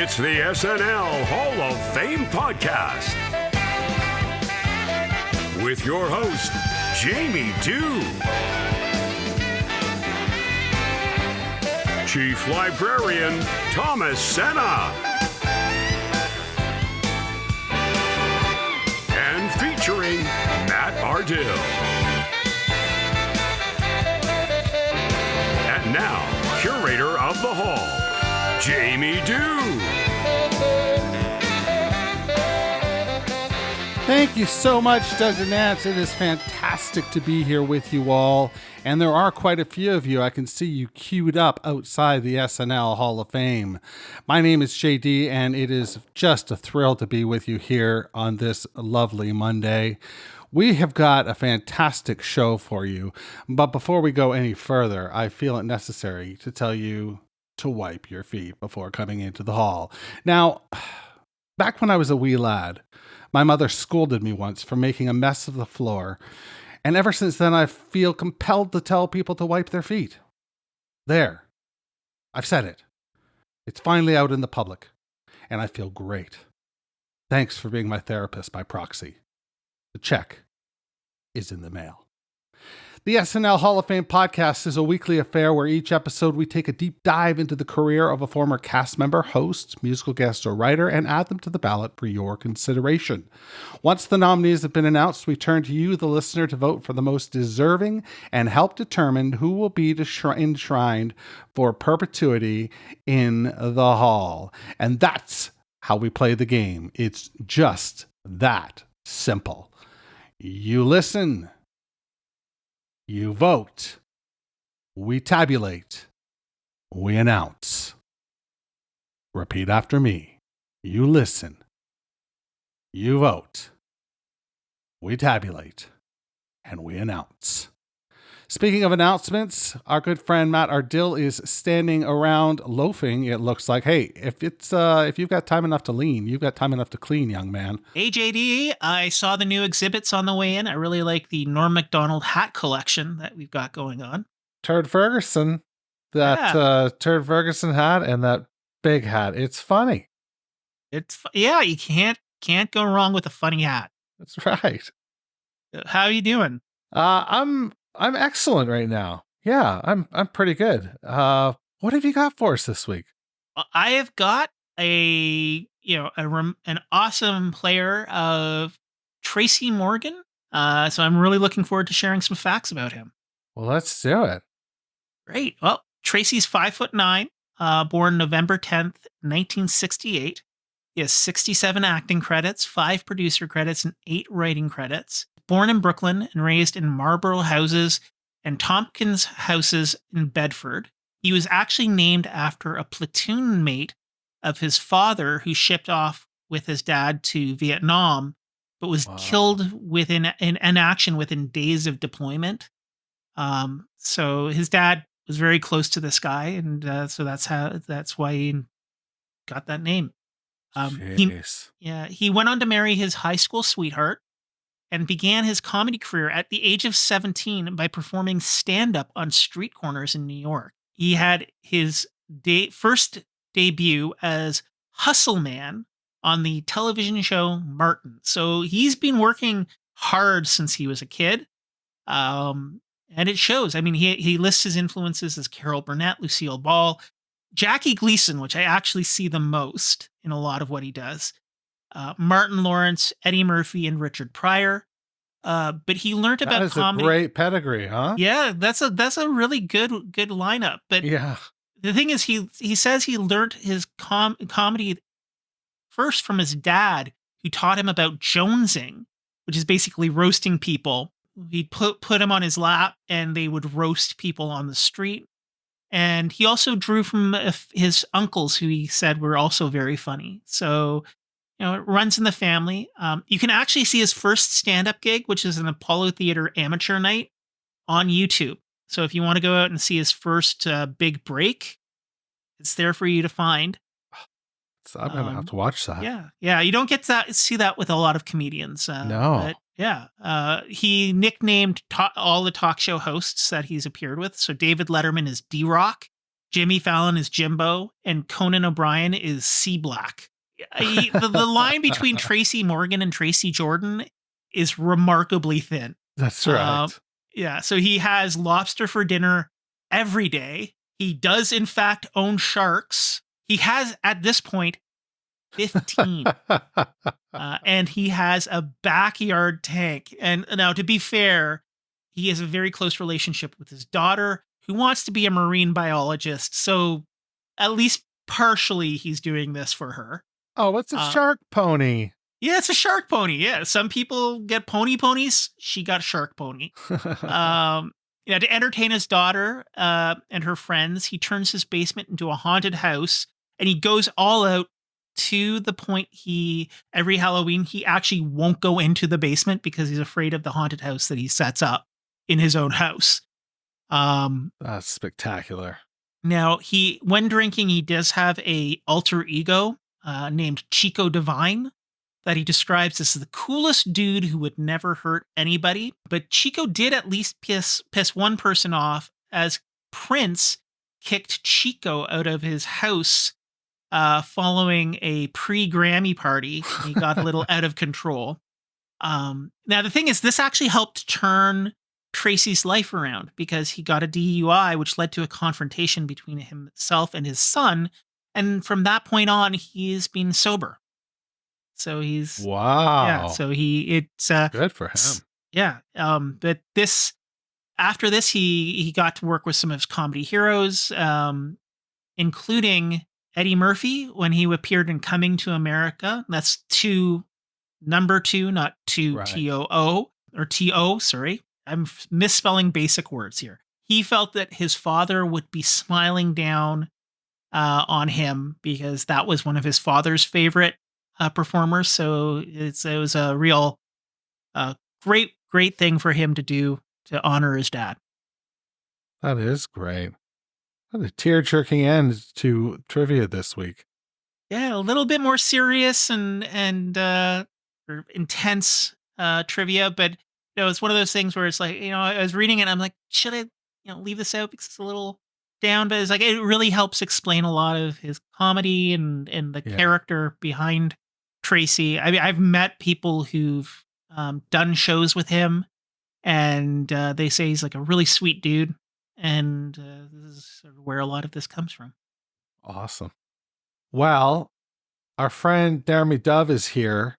It's the SNL Hall of Fame podcast with your host, Jamie Dove, Chief Librarian Thomas Senna, and featuring Matt Ardill. And now, curator of the hall, Jamie Dove. Thank you so much, Doug and Nance. It is fantastic to be here with you all. And there are quite a few of you. I can see you queued up outside the SNL Hall of Fame. My name is JD, and it is just a thrill to be with you here on this lovely Monday. We have got a fantastic show for you. But before we go any further, I feel it necessary to tell you to wipe your feet before coming into the hall. Now, back when I was a wee lad, my mother scolded me once for making a mess of the floor, and ever since then I feel compelled to tell people to wipe their feet. There. I've said it. It's finally out in the public, and I feel great. Thanks for being my therapist by proxy. The check is in the mail. The SNL Hall of Fame podcast is a weekly affair where each episode we take a deep dive into the career of a former cast member, host, musical guest, or writer and add them to the ballot for your consideration. Once the nominees have been announced, we turn to you, the listener, to vote for the most deserving and help determine who will be enshrined for perpetuity in the hall. And that's how we play the game. It's just that simple. You listen. You vote, we tabulate, we announce. Repeat after me. You listen, you vote, we tabulate, and we announce. Speaking of announcements, our good friend Matt Ardill is standing around loafing. It looks like, hey, if you've got time enough to lean, you've got time enough to clean, young man. Hey, JD, I saw the new exhibits on the way in. I really like the Norm Macdonald hat collection that we've got going on. Turd Ferguson, Turd Ferguson hat and that big hat. It's funny. You can't go wrong with a funny hat. That's right. How are you doing? I'm excellent right now. Yeah, I'm pretty good. What have you got for us this week? I have got an awesome player of Tracy Morgan. So I'm really looking forward to sharing some facts about him. Well, let's do it. Great. Well, Tracy's 5'9", born November 10th, 1968. He has 67 acting credits, 5 producer credits, and 8 writing credits. Born in Brooklyn and raised in Marlborough Houses and Tompkins Houses in Bedford. He was actually named after a platoon mate of his father who shipped off with his dad to Vietnam, but was killed in action within days of deployment. So his dad was very close to this guy, and so that's why he got that name. He went on to marry his high school sweetheart and began his comedy career at the age of 17 by performing stand-up on street corners in New York. He had his first debut as Hustle Man on the television show Martin. So he's been working hard since he was a kid, and it shows. I mean, he lists his influences as Carol Burnett, Lucille Ball, Jackie Gleason, which I actually see the most in a lot of what he does, Martin Lawrence, Eddie Murphy, and Richard Pryor. But he learned about comedy. That is a great pedigree, huh? Yeah, that's a really good lineup. But yeah, the thing is, he says he learned his comedy first from his dad, who taught him about jonesing, which is basically roasting people. He'd put him on his lap, and they would roast people on the street. And he also drew from his uncles, who he said were also very funny. So, it runs in the family. You can actually see his first stand-up gig, which is an Apollo Theater amateur night, on YouTube. So if you want to go out and see his first big break, it's there for you to find. So I'm going to have to watch that. Yeah. You don't get to see that with a lot of comedians. No. But yeah. He nicknamed all the talk show hosts that he's appeared with. So David Letterman is D-Rock. Jimmy Fallon is Jimbo, and Conan O'Brien is C Black. The line between Tracy Morgan and Tracy Jordan is remarkably thin. That's right. Yeah, so he has lobster for dinner every day. He does, in fact, own sharks. He has, at this point, 15. And he has a backyard tank. And now, to be fair, he has a very close relationship with his daughter, who wants to be a marine biologist. So at least partially he's doing this for her. Oh, what's a shark pony? Yeah, it's a shark pony. Yeah, some people get ponies. She got shark pony. To entertain his daughter and her friends, he turns his basement into a haunted house, and he goes all out to the point every Halloween, he actually won't go into the basement because he's afraid of the haunted house that he sets up in his own house. That's spectacular. Now, when drinking, he does have a alter ego named Chico Divine that he describes as the coolest dude who would never hurt anybody. But Chico did at least piss one person off, as Prince kicked Chico out of his house following a pre-Grammy party. He got a little out of control. Now, the thing is, this actually helped turn Tracy's life around, because he got a DUI, which led to a confrontation between himself and his son. And from that point on, he's been sober. So he's wow. Yeah. So it's good for him. Yeah. But after this, he got to work with some of his comedy heroes, including Eddie Murphy when he appeared in Coming to America. That's number 2, not 2 Right. TOO or TO. Sorry, I'm misspelling basic words here. He felt that his father would be smiling down on him because that was one of his father's favorite performers. So it was a real great thing for him to do to honor his dad. That is great. What a tear-jerking end to trivia this week. Yeah, a little bit more serious and intense trivia, but it's one of those things where it's like, I was reading it and I'm like, should I leave this out because it's a little down? But it's like, it really helps explain a lot of his comedy and the character behind Tracy. I mean, I've met people who've done shows with him, and they say he's like a really sweet dude, and this is sort of where a lot of this comes from. Awesome. Well, our friend Deremy Dove is here,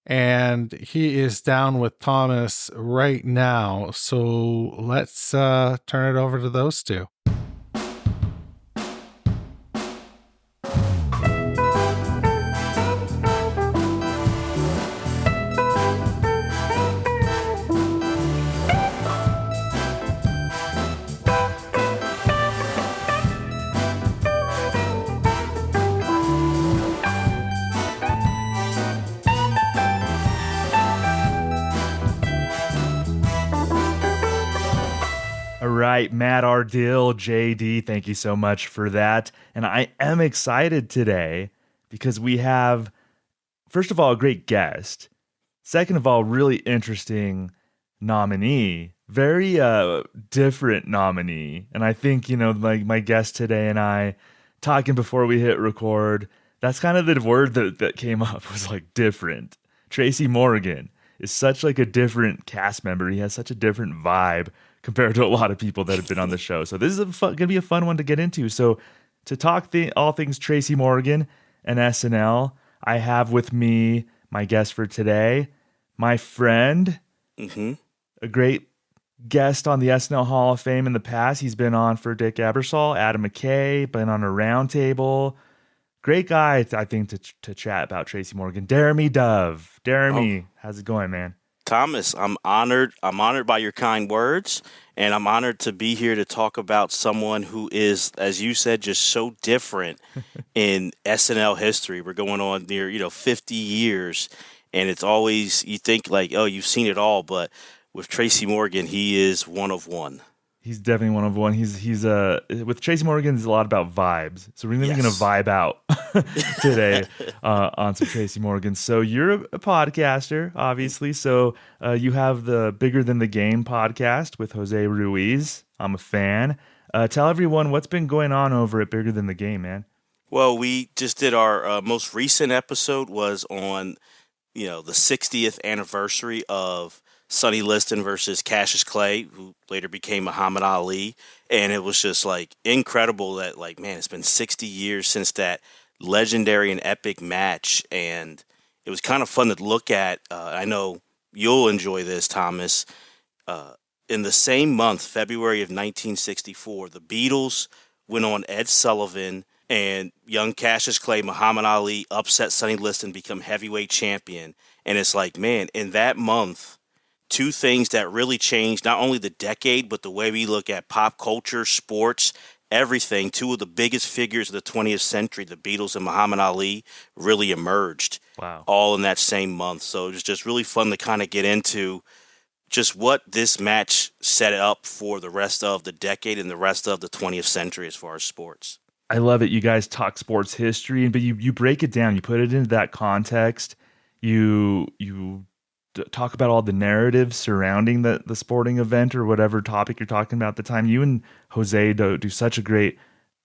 and he is down with Thomas right now. So let's turn it over to those two. Right, Matt Ardill, JD, thank you so much for that. And I am excited today because we have, first of all, a great guest. Second of all, really interesting nominee, very different nominee. And I think, like my guest today and I talking before we hit record, that's kind of the word that came up, was like different. Tracy Morgan is such like a different cast member. He has such a different vibe compared to a lot of people that have been on the show. So this is going to be a fun one to get into. So to talk all things Tracy Morgan and SNL, I have with me my guest for today, my friend, a great guest on the SNL Hall of Fame in the past. He's been on for Dick Ebersol, Adam McKay, been on a roundtable. Great guy, I think, to chat about Tracy Morgan. Deremy Dove. Deremy, how's it going, man? Thomas, I'm honored. I'm honored by your kind words, and I'm honored to be here to talk about someone who is, as you said, just so different in SNL history. We're going on near, 50 years, and it's always, you think like, oh, you've seen it all, but with Tracy Morgan, he is one of one. He's definitely one of one. He's with Tracy Morgan, it's a lot about vibes. So we're really going to vibe out today on some Tracy Morgan. So you're a podcaster, obviously. So you have the Bigger Than the Game podcast with Jose Ruiz. I'm a fan. Tell everyone what's been going on over at Bigger Than the Game, man. Well, we just did our most recent episode was on, the 60th anniversary of Sonny Liston versus Cassius Clay, who later became Muhammad Ali. And it was just like incredible that it's been 60 years since that legendary and epic match. And it was kind of fun to look at. I know you'll enjoy this, Thomas. In the same month, February of 1964, the Beatles went on Ed Sullivan, and young Cassius Clay, Muhammad Ali, upset Sonny Liston, become heavyweight champion. And it's like, man, in that month, two things that really changed not only the decade, but the way we look at pop culture, sports, everything. Two of the biggest figures of the 20th century, the Beatles and Muhammad Ali, really emerged. Wow. All in that same month. So it was just really fun to kind of get into just what this match set up for the rest of the decade and the rest of the 20th century as far as sports. I love it. You guys talk sports history, but you break it down. You put it into that context. You talk about all the narratives surrounding the sporting event or whatever topic you're talking about at the time. You and Jose do such a great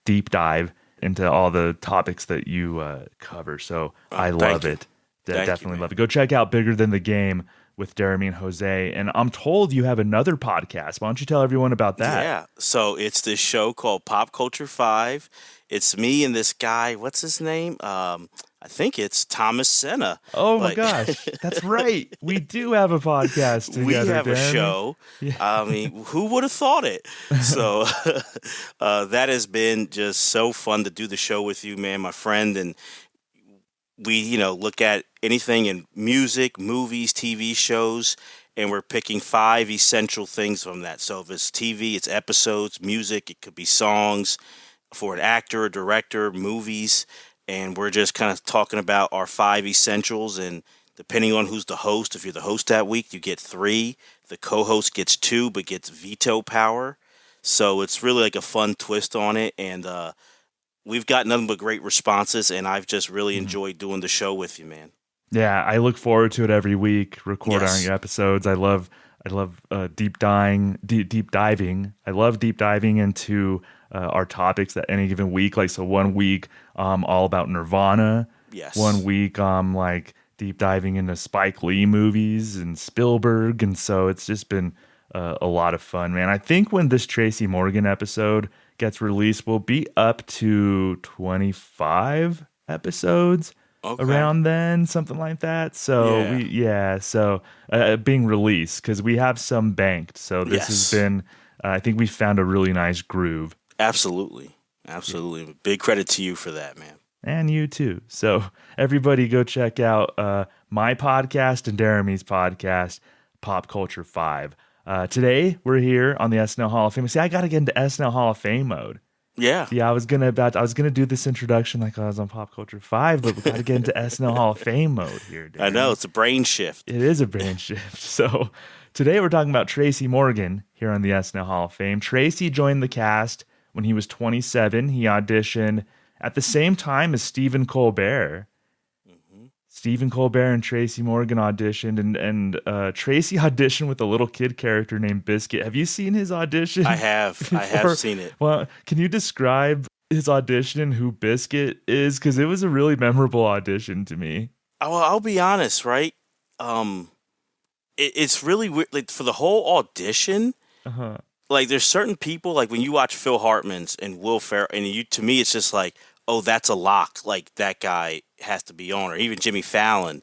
deep dive into all the topics that you cover. So I love it. Definitely love it. Go check out Bigger Than the Game with Deremy and Jose. And I'm told you have another podcast. Why don't you tell everyone about that? Yeah. So it's this show called Pop Culture 5. It's me and this guy. What's his name? I think it's Thomas Senna. Oh my gosh. That's right. We do have a podcast together. We have Deremy. a show. Yeah. I mean, who would have thought it? So that has been just so fun to do the show with you, man, my friend. And we, look at anything in music, movies, TV shows, and we're picking 5 essential things from that. So if it's TV, it's episodes, music, it could be songs for an actor, a director, movies, and we're just kind of talking about our 5 essentials. And depending on who's the host, if you're the host that week, you get 3. The co-host gets 2, but gets veto power. So it's really like a fun twist on it, and we've got nothing but great responses, and I've just really enjoyed doing the show with you, man. Yeah, I look forward to it every week, recording your episodes. I love deep diving. I love deep diving into our topics at any given week. Like, so one week, all about Nirvana. Yes. 1 week, like deep diving into Spike Lee movies and Spielberg. And so it's just been a lot of fun, man. I think when this Tracy Morgan episode gets released, we'll be up to 25 episodes around then, something like that. So being released, because we have some banked. So this has been, I think we found a really nice groove. Absolutely. Yeah. Big credit to you for that, man. And you too. So everybody go check out my podcast and Deremy's podcast, Pop Culture 5. Today we're here on the SNL Hall of Fame. See, I got to get into SNL Hall of Fame mode. Yeah. Yeah, I was gonna do this introduction like I was on Pop Culture 5, but we got to get into SNL Hall of Fame mode here, Deremy. I know, it's a brain shift. It is a brain shift. So today we're talking about Tracy Morgan here on the SNL Hall of Fame. Tracy joined the cast when he was 27. He auditioned at the same time as Stephen Colbert. Stephen Colbert and Tracy Morgan auditioned, and Tracy auditioned with a little kid character named Biscuit. Have you seen his audition? I have. before? I have seen it. Well, can you describe his audition and who Biscuit is? Because it was a really memorable audition to me. Well, I'll be honest, right? It's really weird. Like, for the whole audition, like, there's certain people, like when you watch Phil Hartman's and Will Ferrell, and to me, it's just like, oh, that's a lock. Like, that guy has to be on, or even Jimmy Fallon.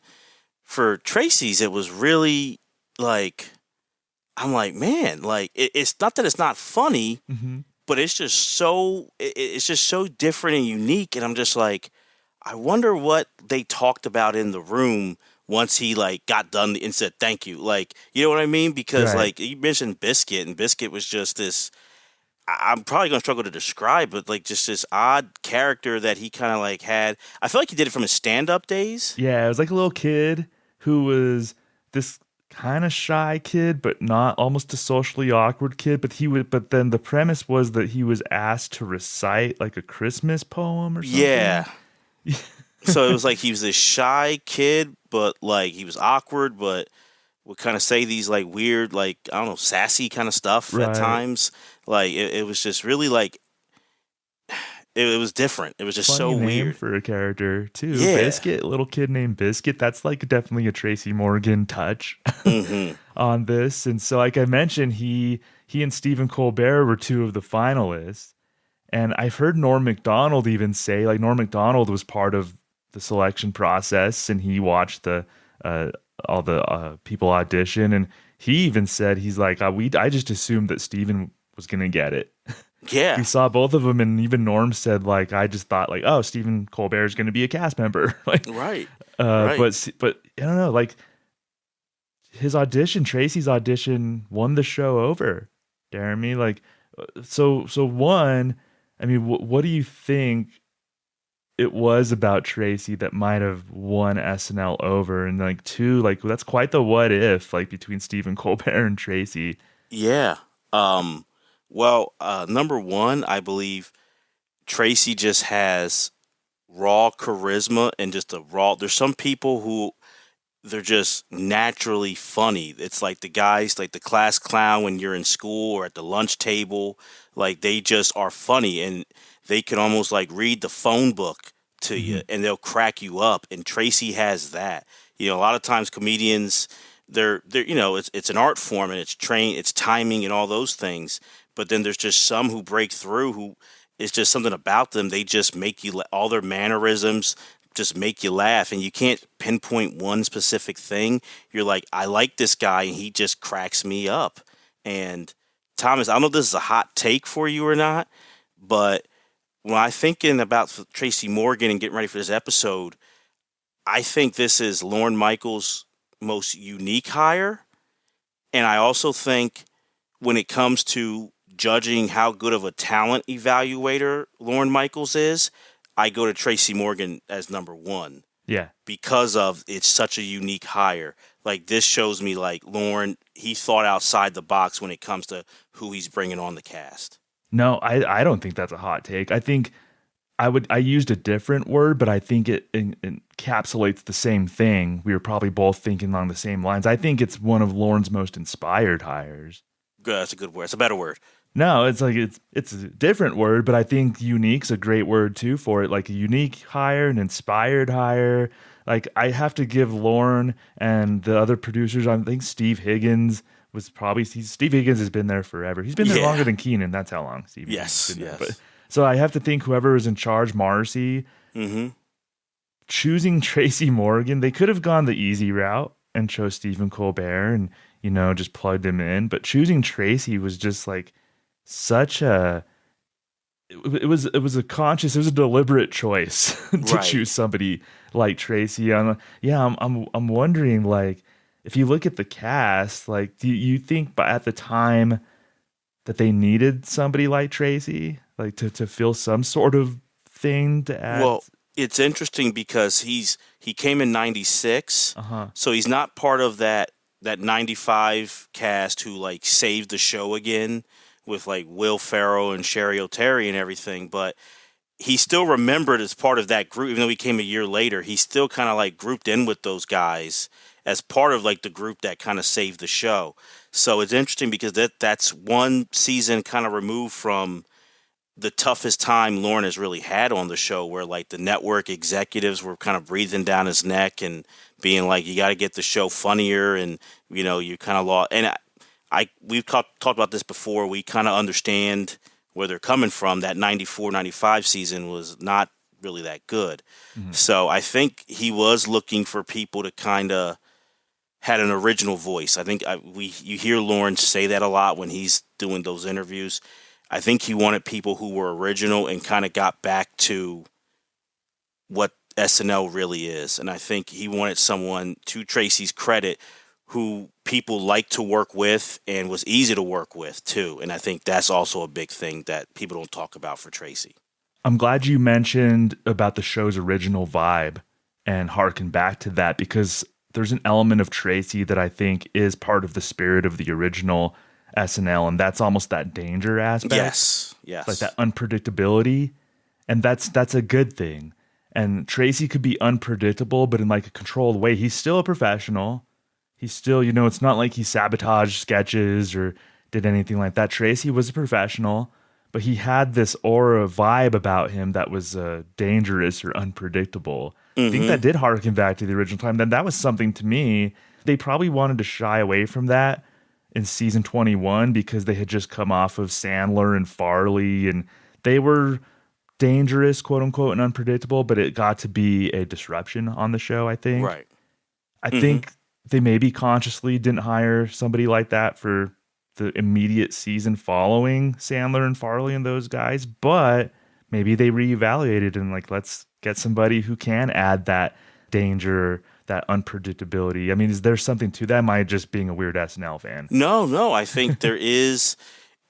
For Tracy's, it was really like, I'm like, man, like, it's not that it's not funny, but it's just so different and unique. And I'm just like, I wonder what they talked about in the room once he like got done and said thank you. Like, you know what I mean? Because like you mentioned Biscuit, and Biscuit was just this, I'm probably going to struggle to describe, but like just this odd character that he kind of like had. I feel like he did it from his stand-up days. Yeah, it was like a little kid who was this kind of shy kid, but not almost a socially awkward kid. But then the premise was that he was asked to recite like a Christmas poem or something. Yeah. So it was like he was this shy kid, but like he was awkward, but would kind of say these like weird, like, I don't know, sassy kind of stuff at Right. times. Like it was just really like it was different. It was just Funny so name weird. for a character too. Yeah. Biscuit, little kid named Biscuit. That's like definitely a Tracy Morgan touch Hmm. on this. And so, like I mentioned, he and Stephen Colbert were two of the finalists. And I've heard Norm Macdonald even say, like, Norm Macdonald was part of the selection process, and he watched the all the people audition, and he even said, he's like, I just assumed that Stephen was gonna get it. Yeah. We saw both of them, and even Norm said, like, I just thought, like, oh, Stephen Colbert is gonna be a cast member, like, Right. right. But I don't know, like, his audition, Tracy's audition, won the show over. Deremy, like, so one. I mean, what do you think it was about Tracy that might have won SNL over? And like, two, like, that's quite the what if, like, between Stephen Colbert and Tracy. Yeah. Well, number one, I believe Tracy just has raw charisma and just there's some people who they're just naturally funny. It's like the guys, like the class clown when you're in school or at the lunch table, like they just are funny and they can almost like read the phone book to you and they'll crack you up. And Tracy has that. You know, a lot of times comedians, they're you know, it's an art form and it's timing and all those things. But then there's just some who break through who it's just something about them. They just make you all their mannerisms just make you laugh, and you can't pinpoint one specific thing. You're like, I like this guy and he just cracks me up. And Thomas, I don't know if this is a hot take for you or not, but when I'm thinking about Tracy Morgan and getting ready for this episode, I think this is Lorne Michaels' most unique hire. And I also think when it comes to judging how good of a talent evaluator Lorne Michaels is, I go to Tracy Morgan as number one. Yeah. Because of it's such a unique hire. Like, this shows me, like, Lorne, he thought outside the box when it comes to who he's bringing on the cast. No, I don't think that's a hot take. I think I used a different word, but I think it encapsulates the same thing. We were probably both thinking along the same lines. I think it's one of Lorne's most inspired hires. Good, that's a good word. It's a better word. No, it's like it's a different word, but I think unique's a great word too for it. Like a unique hire, an inspired hire. Like, I have to give Lorne and the other producers, I think Steve Higgins was probably Steve Higgins has been there forever. He's been there longer than Keenan. That's how long Steve Higgins has been there. But, so I have to think whoever was in charge, Marcy, choosing Tracy Morgan, they could have gone the easy route and chose Stephen Colbert and, you know, just plugged him in. But choosing Tracy was just like such a it was a conscious, it was a deliberate choice to choose somebody like Tracy. I'm wondering, like, if you look at the cast, like, do you think at the time that they needed somebody like Tracy, like to fill some sort of thing to add? Well, it's interesting because he came in 96, so he's not part of that 95 cast who like saved the show again with like Will Ferrell and Sherry O'Terry and everything, but he's still remembered as part of that group. Even though he came a year later, he's still kind of like grouped in with those guys as part of like the group that kind of saved the show. So it's interesting because that's one season kind of removed from the toughest time Lorne has really had on the show, where like the network executives were kind of breathing down his neck and being like, you got to get the show funnier, and you know, you kind of lost. And we've talked about this before. We kind of understand where they're coming from. That 94-95 season was not really that good. So I think he was looking for people to kind of had an original voice. I think you hear Lorne say that a lot when he's doing those interviews. I think he wanted people who were original and kind of got back to what SNL really is. And I think he wanted someone, to Tracy's credit, who people like to work with and was easy to work with too. And I think that's also a big thing that people don't talk about for Tracy. I'm glad you mentioned about the show's original vibe and harken back to that, because there's an element of Tracy that I think is part of the spirit of the original SNL, and that's almost that danger aspect. Yes. Like that unpredictability, and that's a good thing. And Tracy could be unpredictable, but in like a controlled way. He's still a professional. He still, it's not like he sabotaged sketches or did anything like that. Tracy was a professional, but he had this aura vibe about him that was dangerous or unpredictable. I think that did harken back to the original time. Then that was something to me. They probably wanted to shy away from that in season 21 because they had just come off of Sandler and Farley, and they were dangerous, quote unquote, and unpredictable, but it got to be a disruption on the show, I think. Right. I think they maybe consciously didn't hire somebody like that for the immediate season following Sandler and Farley and those guys, but maybe they reevaluated and like, let's get somebody who can add that danger, that unpredictability. I mean, is there something to that? Am I just being a weird SNL fan? No, I think there is.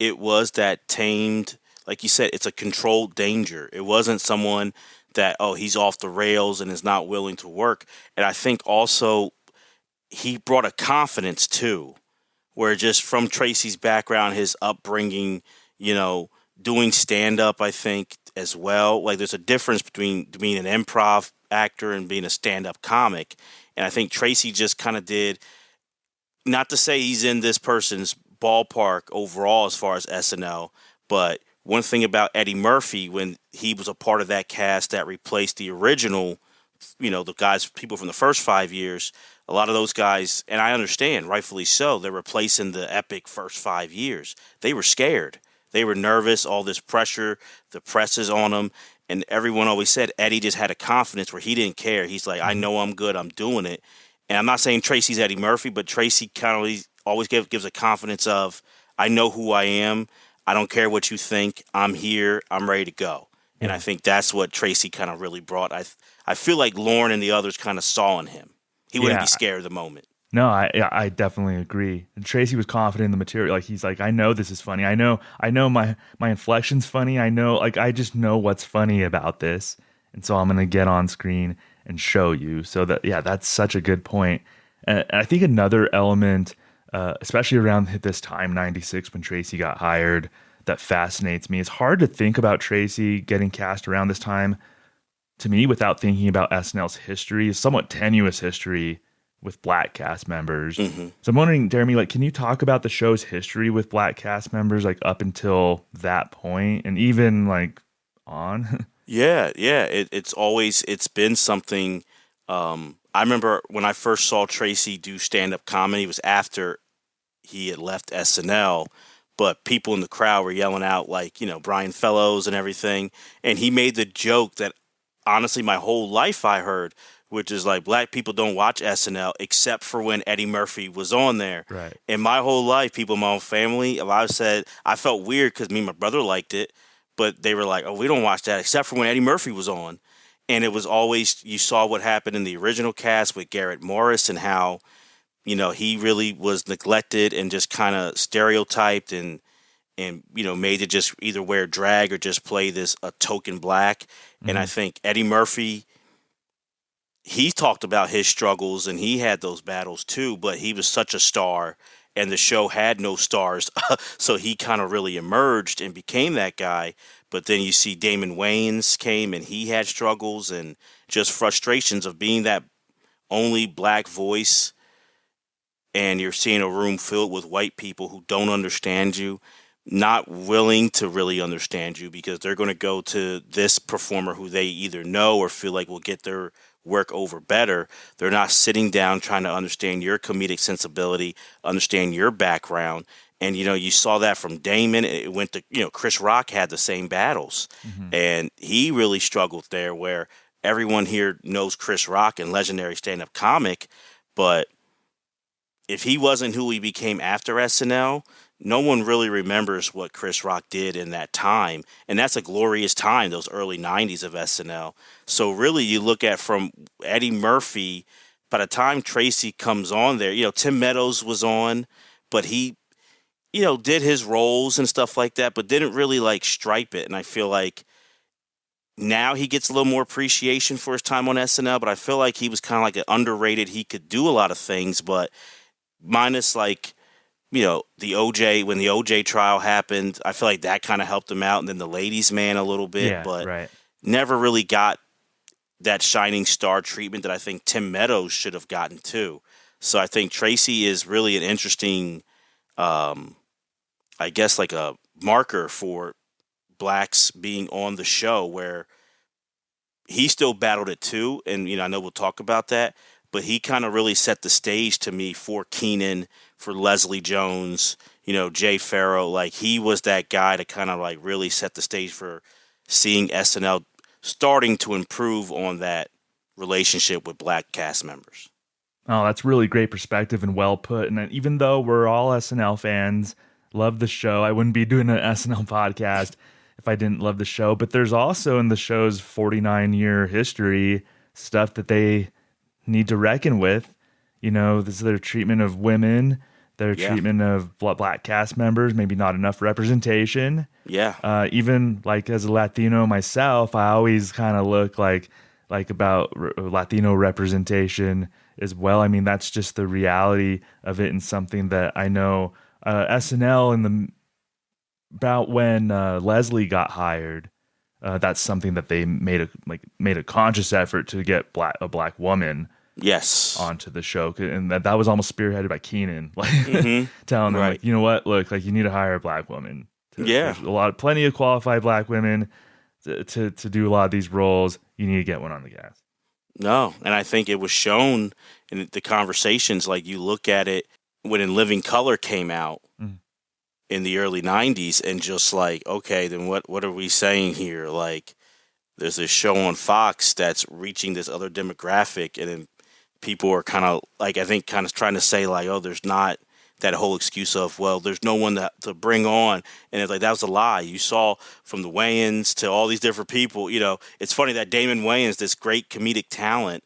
It was that tamed, like you said, it's a controlled danger. It wasn't someone that, he's off the rails and is not willing to work. And I think also he brought a confidence too, where just from Tracy's background, his upbringing, doing stand-up, I think, as well. Like, there's a difference between being an improv actor and being a stand-up comic. And I think Tracy just kind of did, not to say he's in this person's ballpark overall as far as SNL, but one thing about Eddie Murphy, when he was a part of that cast that replaced the original, the people from the first 5 years, a lot of those guys, and I understand, rightfully so, they're replacing the epic first 5 years. They were scared. They were nervous, all this pressure, the press is on them. And everyone always said Eddie just had a confidence where he didn't care. He's like, I know I'm good, I'm doing it. And I'm not saying Tracy's Eddie Murphy, but Tracy kind of always gives a confidence of, I know who I am. I don't care what you think. I'm here. I'm ready to go. And I think that's what Tracy kind of really brought. I feel like Lorne and the others kind of saw in him. He wouldn't be scared of the moment. No, I definitely agree. And Tracy was confident in the material. Like, he's like, I know this is funny. I know my inflection's funny. I know, like, I just know what's funny about this. And so I'm going to get on screen and show you. So that's such a good point. And I think another element, especially around this time, 96, when Tracy got hired, that fascinates me. It's hard to think about Tracy getting cast around this time, to me, without thinking about SNL's history, somewhat tenuous history with Black cast members. So I'm wondering, Deremy, like, can you talk about the show's history with Black cast members, like up until that point, and even like on? Yeah. It's been something. I remember when I first saw Tracy do stand-up comedy, it was after he had left SNL, but people in the crowd were yelling out, like, Brian Fellows and everything. And he made the joke that, honestly, my whole life I heard, which is like, Black people don't watch SNL except for when Eddie Murphy was on there. Right. And my whole life, people in my own family, I felt weird because me and my brother liked it, but they were like, we don't watch that except for when Eddie Murphy was on. And it was always, you saw what happened in the original cast with Garrett Morris and how, he really was neglected and just kind of stereotyped and made to just either wear drag or just play a token Black. And I think Eddie Murphy, he talked about his struggles and he had those battles too, but he was such a star and the show had no stars. So he kind of really emerged and became that guy. But then you see Damon Wayans came and he had struggles and just frustrations of being that only Black voice. And you're seeing a room filled with white people who don't understand you, not willing to really understand you because they're going to go to this performer who they either know or feel like will get their work over better. They're not sitting down trying to understand your comedic sensibility, understand your background. And, you saw that from Damon. It went to, Chris Rock had the same battles. And he really struggled there where everyone here knows Chris Rock and legendary stand-up comic. But if he wasn't who he became after SNL, no one really remembers what Chris Rock did in that time. And that's a glorious time, those early 90s of SNL. So really you look at from Eddie Murphy, by the time Tracy comes on there, Tim Meadows was on, but he, did his roles and stuff like that, but didn't really like stripe it. And I feel like now he gets a little more appreciation for his time on SNL, but I feel like he was kind of like an underrated. He could do a lot of things, but minus like, the OJ, when the OJ trial happened, I feel like that kind of helped him out. And then the Ladies Man a little bit, but never really got that shining star treatment that I think Tim Meadows should have gotten too. So I think Tracy is really an interesting, I guess, like a marker for blacks being on the show, where he still battled it too. And, I know we'll talk about that, but he kind of really set the stage to me for Keenan, for Leslie Jones, Jay Farrow. Like, he was that guy to kind of like really set the stage for seeing SNL starting to improve on that relationship with black cast members. Oh, that's really great perspective and well put. And even though we're all SNL fans, love the show, I wouldn't be doing an SNL podcast if I didn't love the show. But there's also in the show's 49-year history stuff that they need to reckon with. This is their treatment of women, their treatment of black cast members, maybe not enough representation. Yeah. Even like as a Latino myself, I always kind of look like about Latino representation as well. I mean, that's just the reality of it, and something that I know SNL about when Leslie got hired. That's something that they made a conscious effort to get a black woman onto the show, and that was almost spearheaded by Keenan, telling them like, you know what, look, like you need to hire a black woman. There's plenty of qualified black women to do a lot of these roles. You need to get one on the cast. No, and I think it was shown in the conversations. Like, you look at it when In Living Color came out in the early 90s, and just like, okay, then what are we saying here? Like, there's this show on Fox that's reaching this other demographic, and then people are kind of like, I think, kind of trying to say like, oh, there's not that whole excuse of, well, there's no one to bring on. And it's like, that was a lie. You saw from the Wayans to all these different people, it's funny that Damon Wayans, this great comedic talent,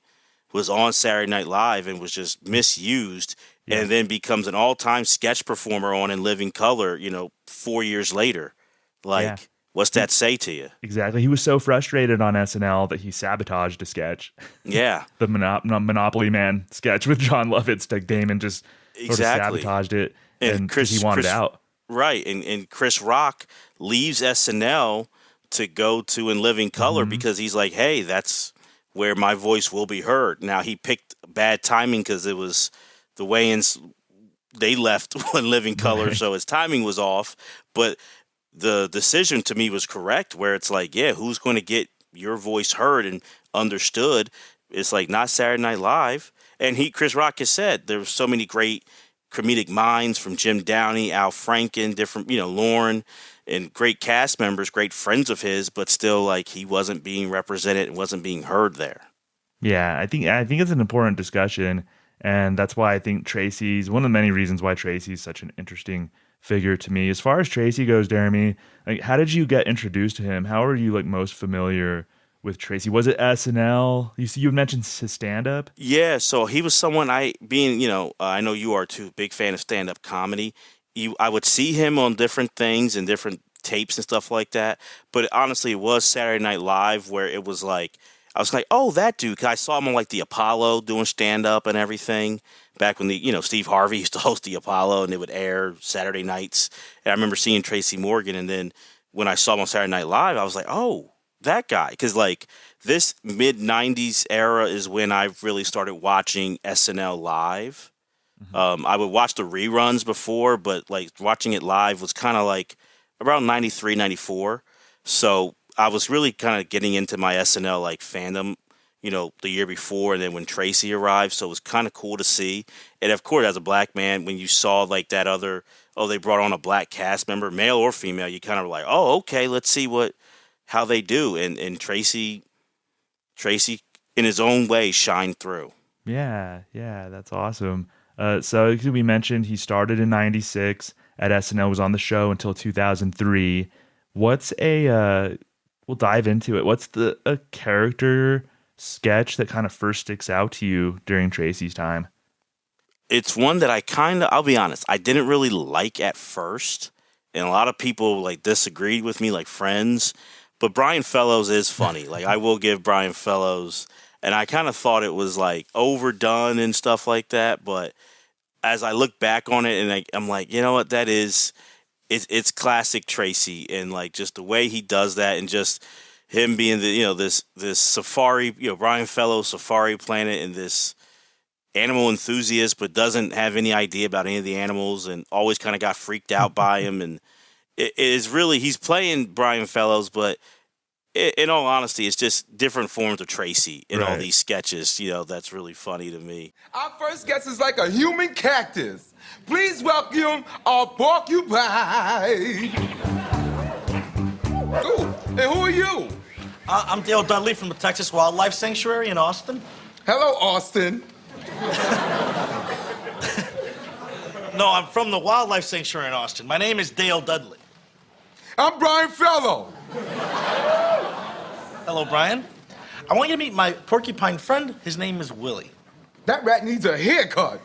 was on Saturday Night Live and was just misused, and then becomes an all-time sketch performer on In Living Color, 4 years later. Like, what's that say to you? Exactly. He was so frustrated on SNL that he sabotaged a sketch. Yeah. The Monopoly Man sketch with John Lovitz. Like, Damon just sort of sabotaged it, and he wanted out. Right, and Chris Rock leaves SNL to go to In Living Color because he's like, hey, that's where my voice will be heard. Now, he picked bad timing because it was the Wayans, they left In Living Color, so his timing was off. But the decision to me was correct, where it's like, yeah, who's going to get your voice heard and understood? It's like, not Saturday Night Live. And Chris Rock has said there were so many great comedic minds, from Jim Downey, Al Franken, different, Lorne, and great cast members, great friends of his, but still, like, he wasn't being represented and wasn't being heard there. Yeah, I think it's an important discussion, and that's why I think Tracy's one of the many reasons why Tracy's such an interesting figure to me. As far as Tracy goes, Deremy, like, how did you get introduced to him? How are you like most familiar with Tracy? Was it SNL? You mentioned his stand-up? Yeah, so he was someone I know you are too, big fan of stand-up comedy. I would see him on different things and different tapes and stuff like that. But honestly, it was Saturday Night Live where it was like, I was like, oh, that dude. 'Cause I saw him on like the Apollo doing stand-up and everything. Back when Steve Harvey used to host the Apollo and it would air Saturday nights. And I remember seeing Tracy Morgan. And then when I saw him on Saturday Night Live, I was like, oh, that guy. Because like this mid-90s era is when I really started watching SNL live. I would watch the reruns before, but like watching it live was kind of like around 93, 94. So I was really kind of getting into my SNL like fandom, the year before, and then when Tracy arrived. So it was kind of cool to see. And of course, as a black man, when you saw like that other, they brought on a black cast member, male or female, you kind of were like, oh, okay, let's see how they do. And Tracy in his own way shined through. Yeah, that's awesome. So we mentioned he started in 96 at SNL, was on the show until 2003. We'll dive into it. What's a character sketch that kind of first sticks out to you during Tracy's time? It's one that I'll be honest, I didn't really like at first. And a lot of people like disagreed with me, like friends. But Brian Fellows is funny. Like, I will give Brian Fellows, and I kind of thought it was like overdone and stuff like that. But as I look back on it, and I'm like, you know what, it's classic Tracy, and like just the way he does that, and just him being this safari, Brian Fellows Safari Planet, and this animal enthusiast, but doesn't have any idea about any of the animals, and always kind of got freaked out by him. And it is really, he's playing Brian Fellows, but in all honesty, it's just different forms of Tracy in all these sketches. That's really funny to me. Our first guest is like a human cactus. Please welcome our porcupine. Ooh, and who are you? I'm Dale Dudley from the Texas Wildlife Sanctuary in Austin. Hello, Austin. No, I'm from the Wildlife Sanctuary in Austin. My name is Dale Dudley. I'm Brian Fellow. Hello, Brian. I want you to meet my porcupine friend. His name is Willie. That rat needs a haircut.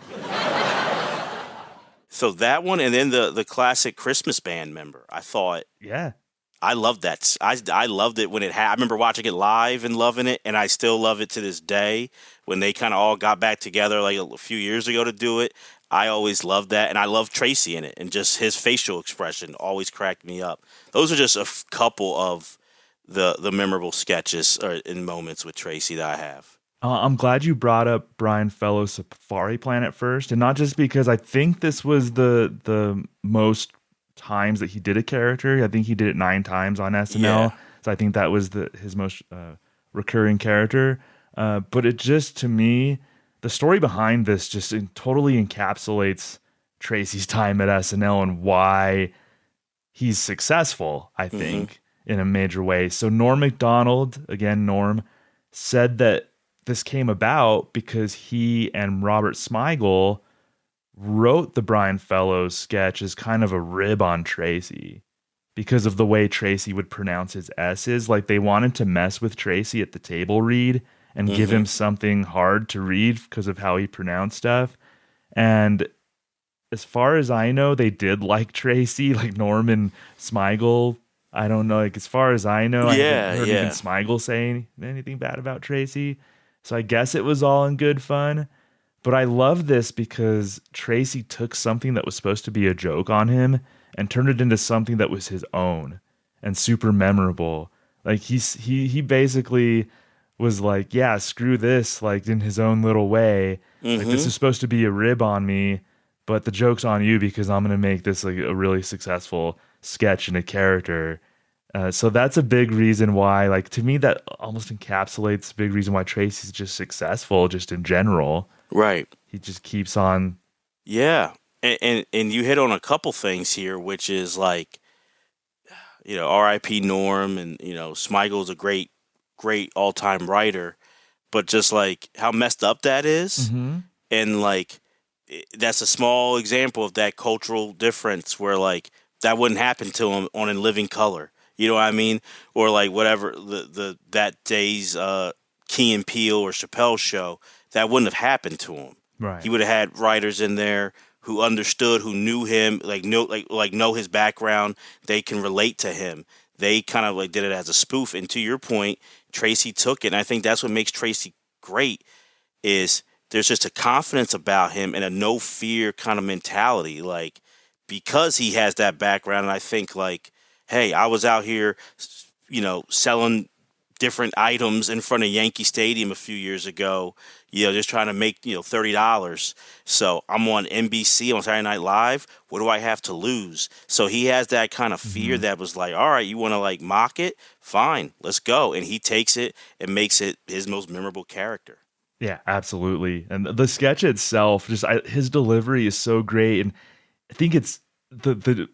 So that one, and then the classic Christmas band member. I thought, Yeah. I loved that. I loved it when it happened. I remember watching it live and loving it, and I still love it to this day. When they kind of all got back together like a few years ago to do it, I always loved that, and I love Tracy in it, and just his facial expression always cracked me up. Those are just a couple of the memorable sketches or in moments with Tracy that I have. I'm glad you brought up Brian Fellows' Safari Planet first, and not just because I think this was the most times that he did a character. I think he did it 9 times on SNL, Yeah. so I think that was his most recurring character. But it just, to me, the story behind this just totally encapsulates Tracy's time at SNL and why he's successful, I think, in a major way. So Norm Macdonald, again, Norm, said that this came about because he and Robert Smigel wrote the Brian Fellows sketch as kind of a rib on Tracy because of the way Tracy would pronounce his S's. Like, they wanted to mess with Tracy at the table read and give him something hard to read because of how he pronounced stuff. And as far as I know, they did like Tracy, like Norm and Smigel. I don't know. Like, as far as I know, I haven't heard even Smigel say anything bad about Tracy. So I guess it was all in good fun. But I love this because Tracy took something that was supposed to be a joke on him and turned it into something that was his own and super memorable. Like, he basically was like, yeah, screw this, like, in his own little way. Like, this is supposed to be a rib on me, but the joke's on you because I'm going to make this like a really successful sketch and a character. So that's a big reason why, like, to me, that almost encapsulates a big reason why Tracy's just successful, just in general. Right. He just keeps on. Yeah. And you hit on a couple things here, which is like, R.I.P. Norm, and, Smigel's a great all-time writer, but just like how messed up that is. And like, that's a small example of that cultural difference where like that wouldn't happen to him on In Living Color. You know what I mean? Or like whatever that day's Key and Peele or Chappelle show, that wouldn't have happened to him. Right. He would have had writers in there who understood, who knew him, know his background. They can relate to him. They kind of like did it as a spoof. And to your point, Tracy took it. And I think that's what makes Tracy great, is there's just a confidence about him and a no fear kind of mentality. Like, because he has that background, and I think like, hey, I was out here, selling different items in front of Yankee Stadium a few years ago, just trying to make, $30. So I'm on NBC on Saturday Night Live. What do I have to lose? So he has that kind of fear that was like, all right, you want to like mock it? Fine, let's go. And he takes it and makes it his most memorable character. Yeah, absolutely. And the sketch itself, his delivery is so great. And I think it's the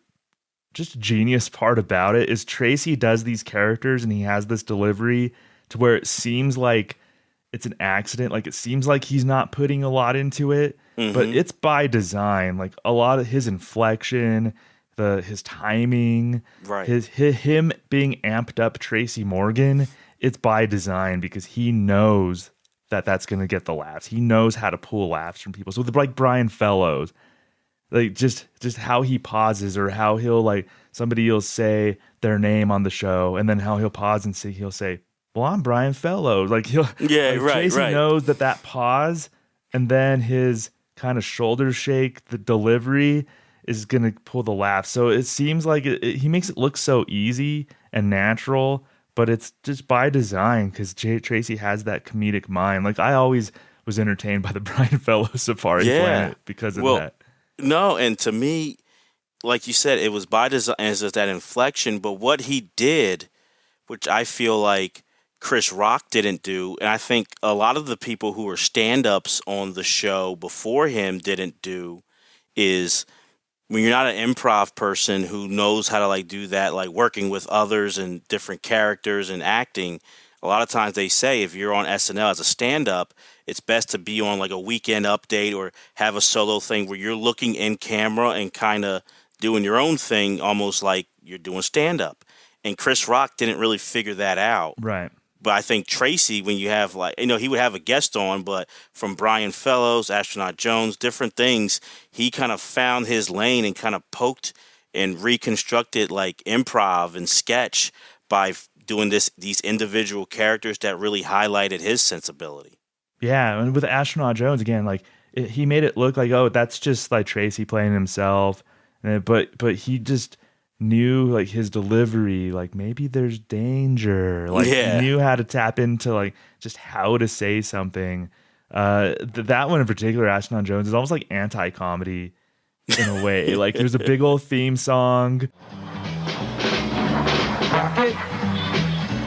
just genius part about it is Tracy does these characters and he has this delivery to where it seems like it's an accident. Like, it seems like he's not putting a lot into it, but it's by design. Like, a lot of his inflection, his timing, right, him being amped up Tracy Morgan, it's by design because he knows that that's going to get the laughs. He knows how to pull laughs from people. So with like Brian Fellows, like just how he pauses, or how he'll like somebody will say their name on the show and then how he'll pause and he'll say, well, I'm Brian Fellows. Like Tracy knows that pause and then his kind of shoulder shake, the delivery is going to pull the laugh. So it seems like he makes it look so easy and natural, but it's just by design because Tracy has that comedic mind. Like, I always was entertained by the Brian Fellow Safari Planet because of that. No, and to me, like you said, it was by design as that inflection, but what he did, which I feel like Chris Rock didn't do, and I think a lot of the people who were stand-ups on the show before him didn't do, is when you're not an improv person who knows how to like do that, like working with others and different characters and acting, a lot of times they say if you're on SNL as a stand-up, it's best to be on like a weekend update or have a solo thing where you're looking in camera and kind of doing your own thing, almost like you're doing stand-up. And Chris Rock didn't really figure that out. Right. But I think Tracy, when you have like, he would have a guest on, but from Brian Fellows, Astronaut Jones, different things, he kind of found his lane and kind of poked and reconstructed like improv and sketch by doing these individual characters that really highlighted his sensibility. Yeah, and with Astronaut Jones, again, like he made it look like, oh, that's just like Tracy playing himself. But he just knew like his delivery, like maybe there's danger. Like he knew how to tap into like just how to say something. That one in particular, Astronaut Jones, is almost like anti-comedy in a way. Like there's a big old theme song. Rocket,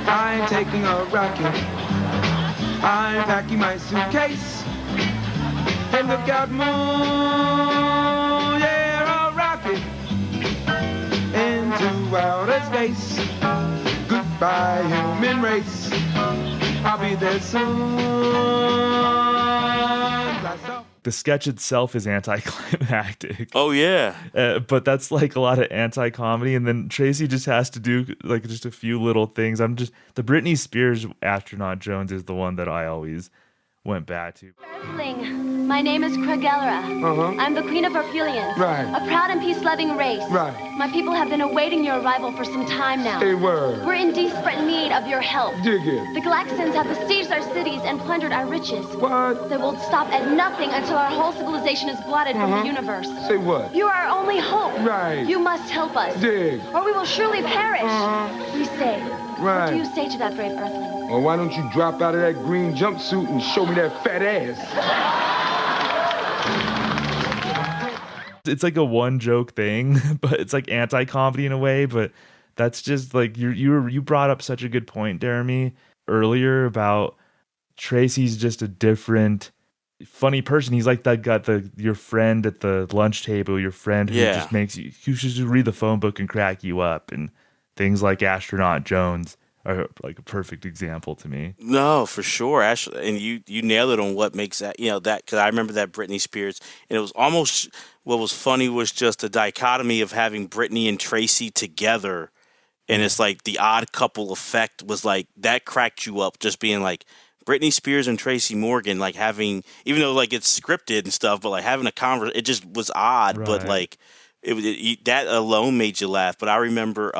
I'm taking a rocket. I'm packing my suitcase. And look out, moon, yeah, a rocket into outer space. Goodbye, human race. I'll be there soon. The sketch itself is anticlimactic. Oh, yeah. But that's like a lot of anti-comedy. And then Tracy just has to do like just a few little things. The Britney Spears Astronaut Jones is the one that I always went back to. Earthling, my name is Cragellera. I'm the queen of Orphelians. Right. A proud and peace-loving race. Right. My people have been awaiting your arrival for some time now. Hey, word. We're in desperate need of your help. Dig it. The Galaxians have besieged our cities and plundered our riches. What? They will stop at nothing until our whole civilization is blotted from the universe. Say what? You are our only hope. Right. You must help us. Dig. Or we will surely perish. We say. Right. What do you say to that brave Earthling? Well, why don't you drop out of that green jumpsuit and show me that fat ass? It's like a one joke thing, but it's like anti-comedy in a way. But that's just like you brought up such a good point, Deremy, earlier about Tracy's just a different, funny person. He's like that guy, your friend at the lunch table, your friend who just makes you should just read the phone book and crack you up, and things like Astronaut Jones are like a perfect example to me. No, for sure. Actually, and you nailed it on what makes that, that, because I remember that Britney Spears, and it was almost, what was funny was just the dichotomy of having Britney and Tracy together, and it's like the odd couple effect was like, that cracked you up, just being like, Britney Spears and Tracy Morgan, like having, even though like it's scripted and stuff, but like having a conversation, it just was odd, but like, that alone made you laugh. But I remember,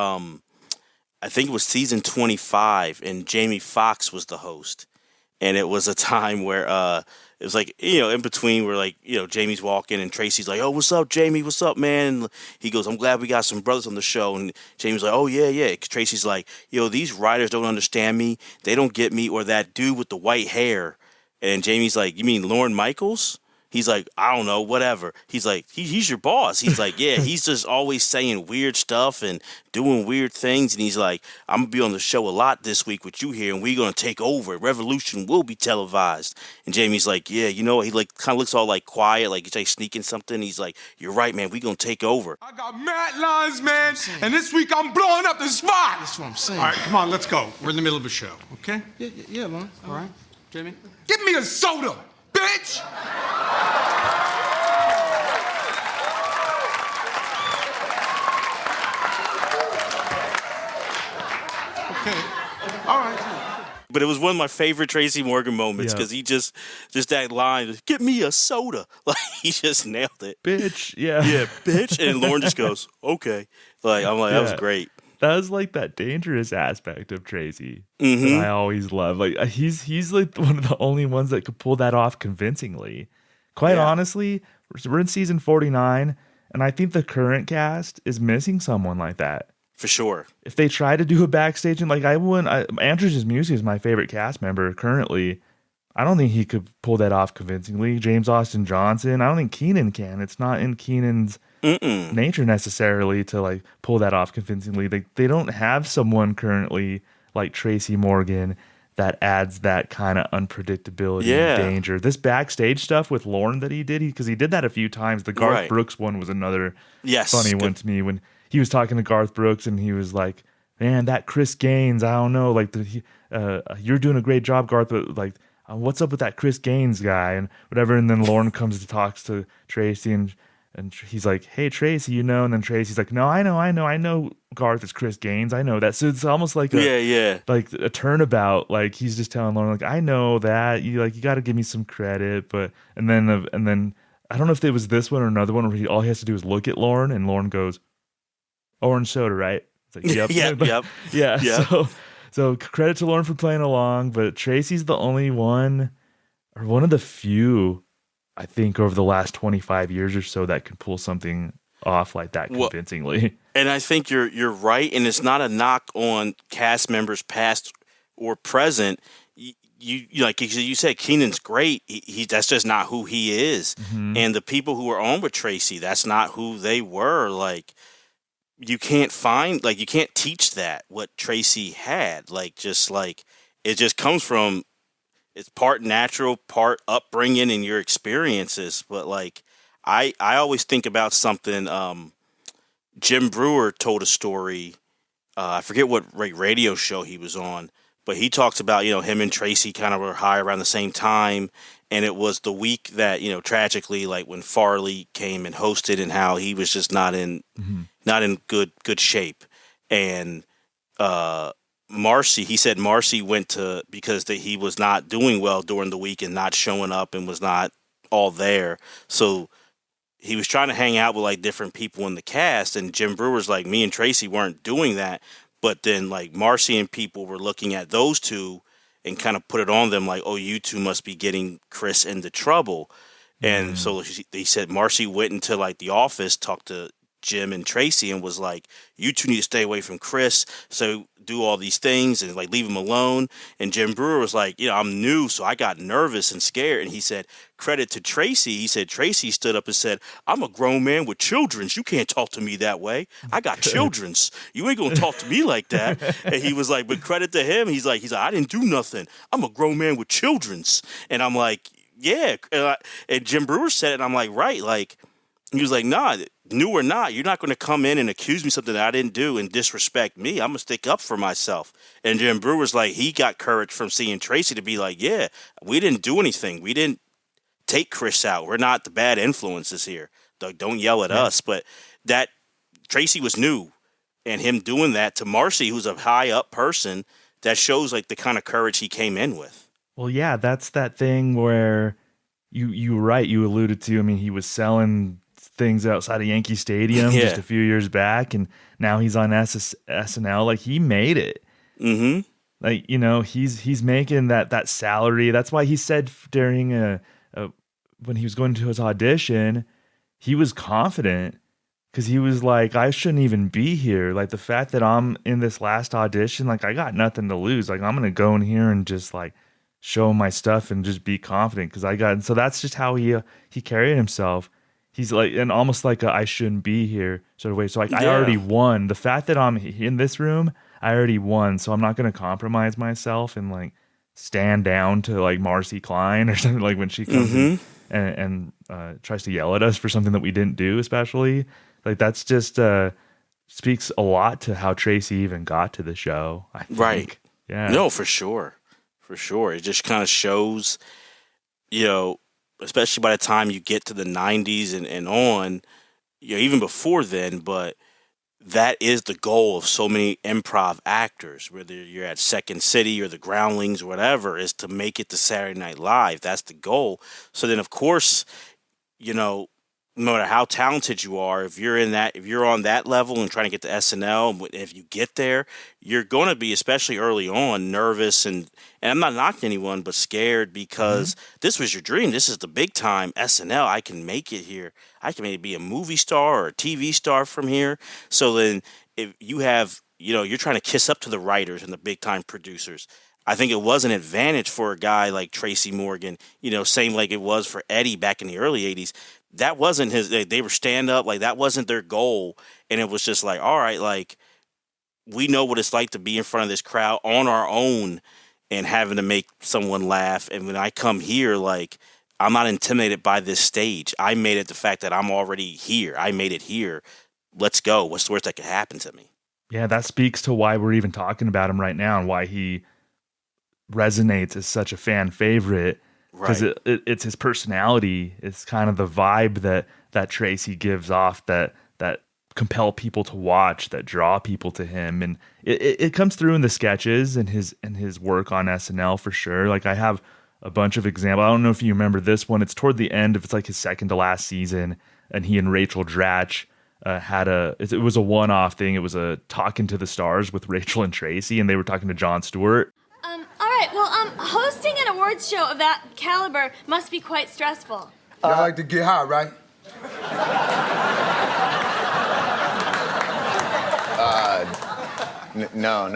I think it was season 25, and Jamie Foxx was the host. And it was a time where it was like, in between where like, Jamie's walking and Tracy's like, oh, what's up, Jamie? What's up, man? And he goes, I'm glad we got some brothers on the show. And Jamie's like, oh, yeah. Tracy's like, these writers don't understand me. They don't get me, or that dude with the white hair. And Jamie's like, you mean Lorne Michaels? He's like, I don't know, whatever. He's like, he's your boss. He's like, yeah, he's just always saying weird stuff and doing weird things. And he's like, I'm going to be on the show a lot this week with you here, and we're going to take over. Revolution will be televised. And Jamie's like, yeah, he like kind of looks all like quiet, like he's like sneaking something. He's like, you're right, man, we're going to take over. I got mad lines, man, and this week I'm blowing up the spot. That's what I'm saying. All right, come on, let's go. We're in the middle of a show, okay? Yeah, Lon. All right. Jamie? Give me a soda, bitch! Okay. All right. But it was one of my favorite Tracy Morgan moments, because he just that line, get me a soda. Like, he just nailed it. Bitch, yeah. Yeah, bitch. And Lauren just goes, okay. I'm like, that was great. That was like that dangerous aspect of Tracy that I always love. Like he's like one of the only ones that could pull that off convincingly. Quite honestly, we're in season 49, and I think the current cast is missing someone like that. For sure. If they try to do a backstage, and like Andrews Music is my favorite cast member currently. I don't think he could pull that off convincingly. James Austin Johnson, I don't think Keenan can. It's not in Keenan's nature necessarily to like pull that off convincingly. They don't have someone currently like Tracy Morgan that adds that kind of unpredictability and danger. This backstage stuff with Lorne that he did, because he did that a few times. The Garth Brooks one was another funny one to me, when he was talking to Garth Brooks and he was like, man, that Chris Gaines, I don't know, like you're doing a great job, Garth, but like, what's up with that Chris Gaines guy and whatever. And then Lorne comes to talks to Tracy and he's like, hey, Tracy, and then Tracy's like, no, I know Garth is Chris Gaines. I know that. So it's almost like like a turnabout. Like he's just telling Lorne, like, I know that you got to give me some credit. But, and then I don't know if it was this one or another one where all he has to do is look at Lorne and Lorne goes, orange soda, right? It's like, yep. Yeah. So credit to Lorne for playing along, but Tracy's the only one, or one of the few, I think, over the last 25 years or so that could pull something off like that convincingly. And I think you're right, and it's not a knock on cast members past or present. You like you said, Keenan's great. He that's just not who he is. Mm-hmm. And the people who were on with Tracy, that's not who they were. Like, you can't teach that, what Tracy had. Like, it just comes from, it's part natural, part upbringing and your experiences. But like, I always think about something. Jim Brewer told a story. I forget what radio show he was on, but he talks about, him and Tracy kind of were high around the same time. And it was the week that, tragically, like when Farley came and hosted, and how he was just not in good shape. And Marcy, he said Marcy went because he was not doing well during the week and not showing up and was not all there. So he was trying to hang out with like different people in the cast, and Jim Brewer's like, me and Tracy weren't doing that. But then like Marcy and people were looking at those two and kind of put it on them like, oh, you two must be getting Chris into trouble. And so they said Marcy went into like the office, talked to Jim and Tracy, and was like, you two need to stay away from Chris. So do all these things and like leave him alone. And Jim Brewer was like, I'm new, so I got nervous and scared. And he said, credit to Tracy. He said Tracy stood up and said, I'm a grown man with children's. You can't talk to me that way. I got children's. You ain't gonna talk to me like that. And he was like, but credit to him. He's like, I didn't do nothing. I'm a grown man with children's. And I'm like, yeah. And Jim Brewer said it, and I'm like, right. Like, he was like, nah, new or not, you're not going to come in and accuse me of something that I didn't do and disrespect me. I'm going to stick up for myself. And Jim Brewer's like, he got courage from seeing Tracy to be like, yeah, we didn't do anything. We didn't take Chris out. We're not the bad influences here. Don't yell at us. But that Tracy was new, and him doing that to Marcy, who's a high up person, that shows like the kind of courage he came in with. Well, yeah, that's that thing where you were right. You alluded to, I mean, he was selling things outside of Yankee Stadium just a few years back, and now he's on SNL. Like, he made it. Mm-hmm. Like, he's making that salary. That's why he said during when he was going to his audition, he was confident, because he was like, I shouldn't even be here. Like, the fact that I'm in this last audition, like, I got nothing to lose. Like, I'm gonna go in here and just like show my stuff and just be confident, because and so that's just how he carried himself. He's like, and almost like I shouldn't be here sort of way. So like, I already won. The fact that I'm in this room, I already won. So I'm not going to compromise myself and like stand down to like Marcy Klein or something, like when she comes in and tries to yell at us for something that we didn't do, especially. Like, that's just speaks a lot to how Tracy even got to the show, I think. Right. Yeah. No, for sure. For sure. It just kind of shows, especially by the time you get to the 90s and on, even before then, but that is the goal of so many improv actors, whether you're at Second City or the Groundlings or whatever, is to make it to Saturday Night Live. That's the goal. So then, of course, no matter how talented you are, if you're on that level and trying to get to SNL, if you get there, you're going to be, especially early on, nervous and I'm not knocking anyone, but scared, because this was your dream. This is the big time SNL. I can make it here. I can maybe be a movie star or a TV star from here. So then if you have, you're trying to kiss up to the writers and the big time producers. I think it was an advantage for a guy like Tracy Morgan, same like it was for Eddie back in the early 80s. That wasn't they were stand up, like that wasn't their goal. And it was just like, all right, like we know what it's like to be in front of this crowd on our own and having to make someone laugh. And when I come here, like I'm not intimidated by this stage. I made it the fact that I'm already here. I made it here. Let's go. What's the worst that could happen to me? Yeah, that speaks to why we're even talking about him right now and why he resonates as such a fan favorite. Because it's his personality. It's kind of the vibe that Tracy gives off that compel people to watch, that draw people to him. And it comes through in the sketches and his work on SNL for sure. Like I have a bunch of examples. I don't know if you remember this one. It's toward the end of, it's like his second to last season. And he and Rachel Dratch it was a one-off thing. It was a Talking to the Stars with Rachel and Tracy, and they were talking to Jon Stewart. All right, well, hosting an awards show of that caliber must be quite stressful. Y'all like to get high, right? No,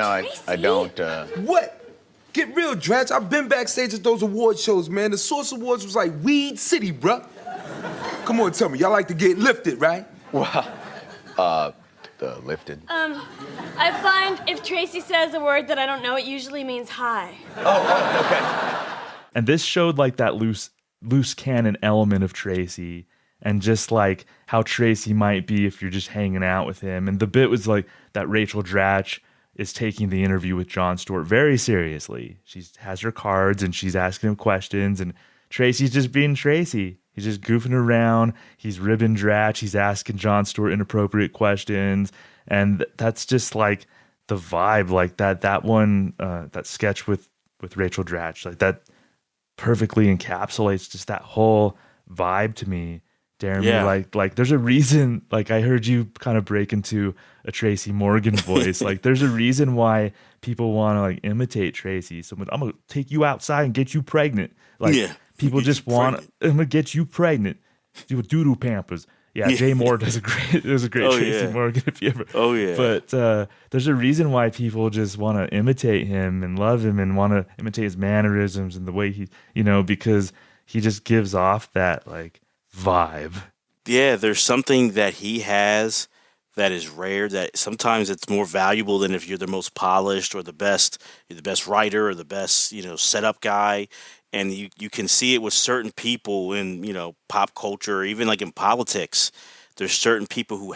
I don't. What? Get real, Dratch. I've been backstage at those award shows, man. The Source Awards was like Weed City, bruh. Come on, tell me. Y'all like to get lifted, right? Well, lifted. I find if Tracy says a word that I don't know, it usually means hi. Oh, okay. And this showed like that loose cannon element of Tracy and just like how Tracy might be if you're just hanging out with him. And the bit was like that Rachel Dratch is taking the interview with Jon Stewart very seriously. She has her cards and she's asking him questions, and Tracy's just being Tracy. He's just goofing around. He's ribbing Dratch. He's asking Jon Stewart inappropriate questions. And that's just like the vibe, like that one, that sketch with Rachel Dratch, like that perfectly encapsulates just that whole vibe to me. Deremy, Yeah. like there's a reason, like I heard you kind of break into a Tracy Morgan voice. Like there's a reason why people want to like imitate Tracy. So I'm going to take you outside and get you pregnant. Like people just want, I'm going to get you pregnant. Do a doo-doo Pampers. Yeah, Jay Moore does a great Tracy Morgan if you ever. Oh, yeah. But there's a reason why people just want to imitate him and love him and want to imitate his mannerisms and the way he, because he just gives off that like vibe. Yeah, there's something that he has that is rare, that sometimes it's more valuable than if you're the most polished or you're the best writer or the best, setup guy. And you can see it with certain people in, pop culture, or even like in politics. There's certain people who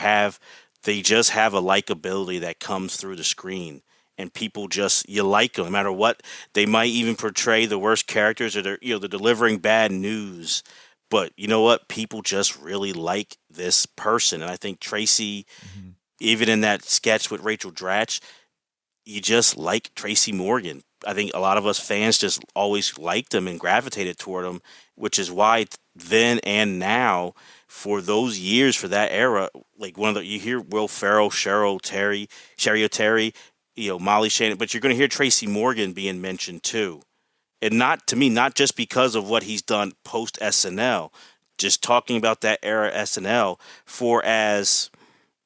they just have a likability that comes through the screen. And people you like them no matter what. They might even portray the worst characters, or they're delivering bad news. But you know what? People just really like this person. And I think Tracy, even in that sketch with Rachel Dratch, you just like Tracy Morgan. I think a lot of us fans just always liked him and gravitated toward him, which is why then and now, for those years, for that era, like you hear Will Ferrell, Cheri Oteri, Molly Shannon, but you're going to hear Tracy Morgan being mentioned too. And not just because of what he's done post SNL, just talking about that era SNL, as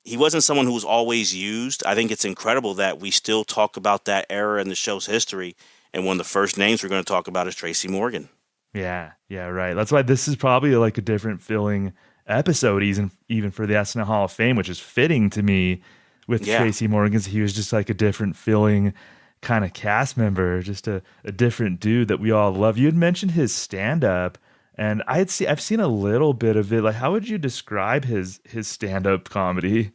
he wasn't someone who was always used. I think it's incredible that we still talk about that era in the show's history. And one of the first names we're going to talk about is Tracy Morgan. Yeah, right. That's why this is probably like a different feeling episode, even for the SNL Hall of Fame, which is fitting to me with Tracy Morgan. He was just like a different feeling kind of cast member, just a different dude that we all love. You had mentioned his stand-up, and I've seen a little bit of it. Like, how would you describe his stand-up comedy?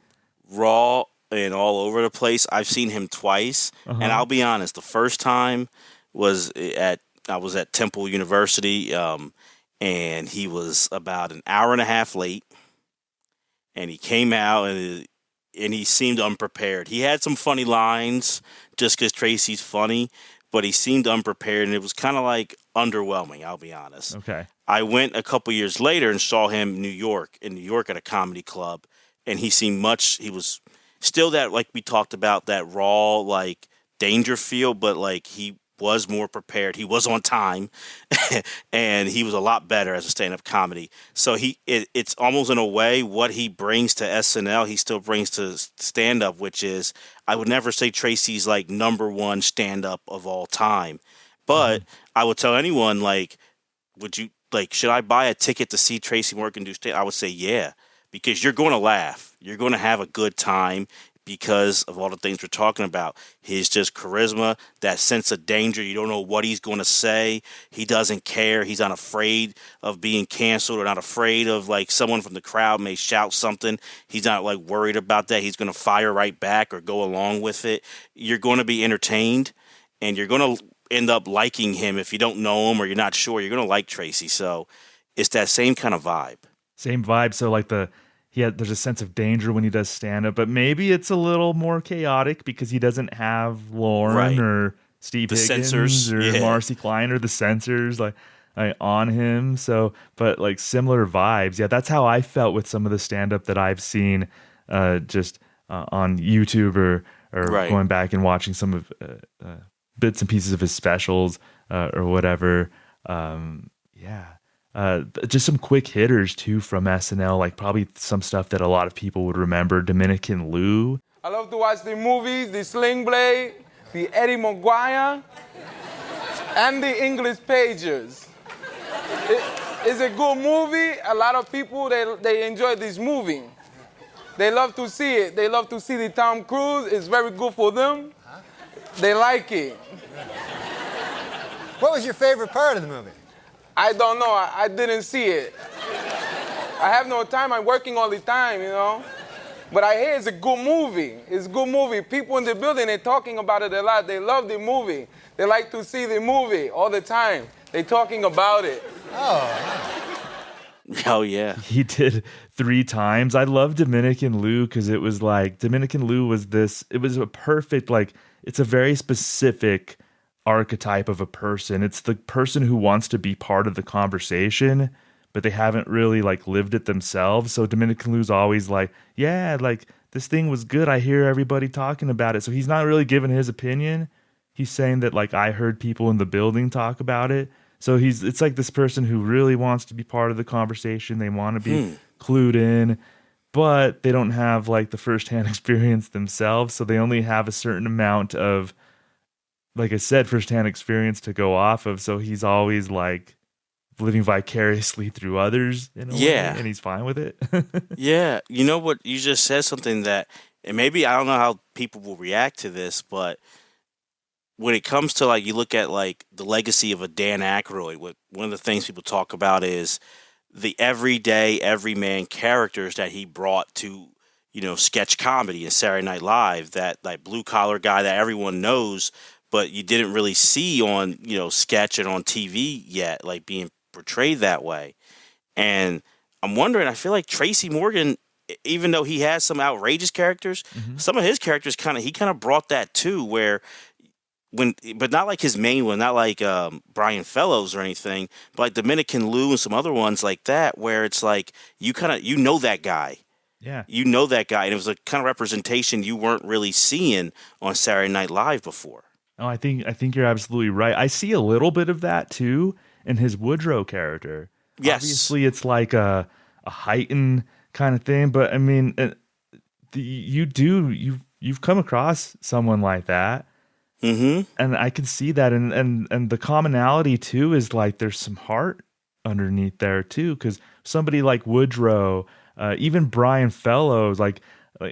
Raw and all over the place. I've seen him twice, and I'll be honest, the first time I was at Temple University, and he was about an hour and a half late, and he came out and he seemed unprepared. He had some funny lines just because Tracy's funny, but he seemed unprepared, and it was kind of like underwhelming, I'll be honest. Okay. I went a couple years later and saw him in New York at a comedy club, and he was still that, like we talked about, that raw, like, danger feel, but like he was more prepared. He was on time, and he was a lot better as a stand-up comedy. So it's almost in a way what he brings to SNL, he still brings to stand-up, which is, I would never say Tracy's like number one stand-up of all time, but I would tell anyone, like, should I buy a ticket to see Tracy Morgan do stand-up? I would say yeah, because you're going to laugh, you're going to have a good time, because of all the things we're talking about. His just charisma, that sense of danger. You don't know what he's going to say. He doesn't care. He's not afraid of being canceled, or not afraid of like someone from the crowd may shout something. He's not like worried about that. He's going to fire right back or go along with it. You're going to be entertained, and you're going to end up liking him. If you don't know him or you're not sure, you're going to like Tracy. So it's that same kind of vibe. Same vibe. So like there's a sense of danger when he does stand up, but maybe it's a little more chaotic because he doesn't have Lauren or Steve Higgins censors or Marcy Klein or the censors like on him. So, but like similar vibes. Yeah, that's how I felt with some of the stand up that I've seen just on YouTube or going back and watching some of bits and pieces of his specials or whatever. Just some quick hitters too from SNL, like probably some stuff that a lot of people would remember. Dominican Lou. I love to watch the movies, the Sling Blade, the Eddie Maguire, and the English Pages. It's a good movie. A lot of people, they enjoy this movie. They love to see it. They love to see the Tom Cruise. It's very good for them. They like it. What was your favorite part of the movie? I don't know. I didn't see it. I have no time. I'm working all the time, you know. But I hear it's a good movie. It's a good movie. People in the building, they're talking about it a lot. They love the movie. They like to see the movie all the time. They're talking about it. Oh, yeah. He did 3 times. I love Dominican Lou because it was like, Dominican Lou was it was a perfect, like, it's a very specific archetype of a person. It's the person who wants to be part of the conversation, but they haven't really like lived it themselves. So Dominican Lou's always like, yeah, like this thing was good. I hear everybody talking about it. So he's not really giving his opinion. He's saying that like I heard people in the building talk about it. So it's like this person who really wants to be part of the conversation. They want to be clued in, but they don't have like the firsthand experience themselves. So they only have a certain amount of, like I said, firsthand experience to go off of. So he's always like living vicariously through others in a way, and he's fine with it. Yeah. You know what? You just said something that, and maybe I don't know how people will react to this, but when it comes to like, you look at like the legacy of a Dan Aykroyd, one of the things people talk about is the everyday, everyman characters that he brought to, you know, sketch comedy and Saturday Night Live, that like blue collar guy that everyone knows, but you didn't really see on, you know, sketch and on TV yet, like being portrayed that way. And I'm wondering, I feel like Tracy Morgan, even though he has some outrageous characters, some of his characters he kind of brought that too, where but not like his main one, not like Brian Fellows or anything, but like Dominican Lou and some other ones like that, where it's like you know that guy. Yeah. You know that guy. And it was a kind of representation you weren't really seeing on Saturday Night Live before. Oh, I think you're absolutely right. I see a little bit of that too in his Woodrow character. Yes. Obviously, it's like a heightened kind of thing, but I mean, you've come across someone like that, and I can see that, and the commonality too is like there's some heart underneath there too, because somebody like Woodrow, even Brian Fellows, like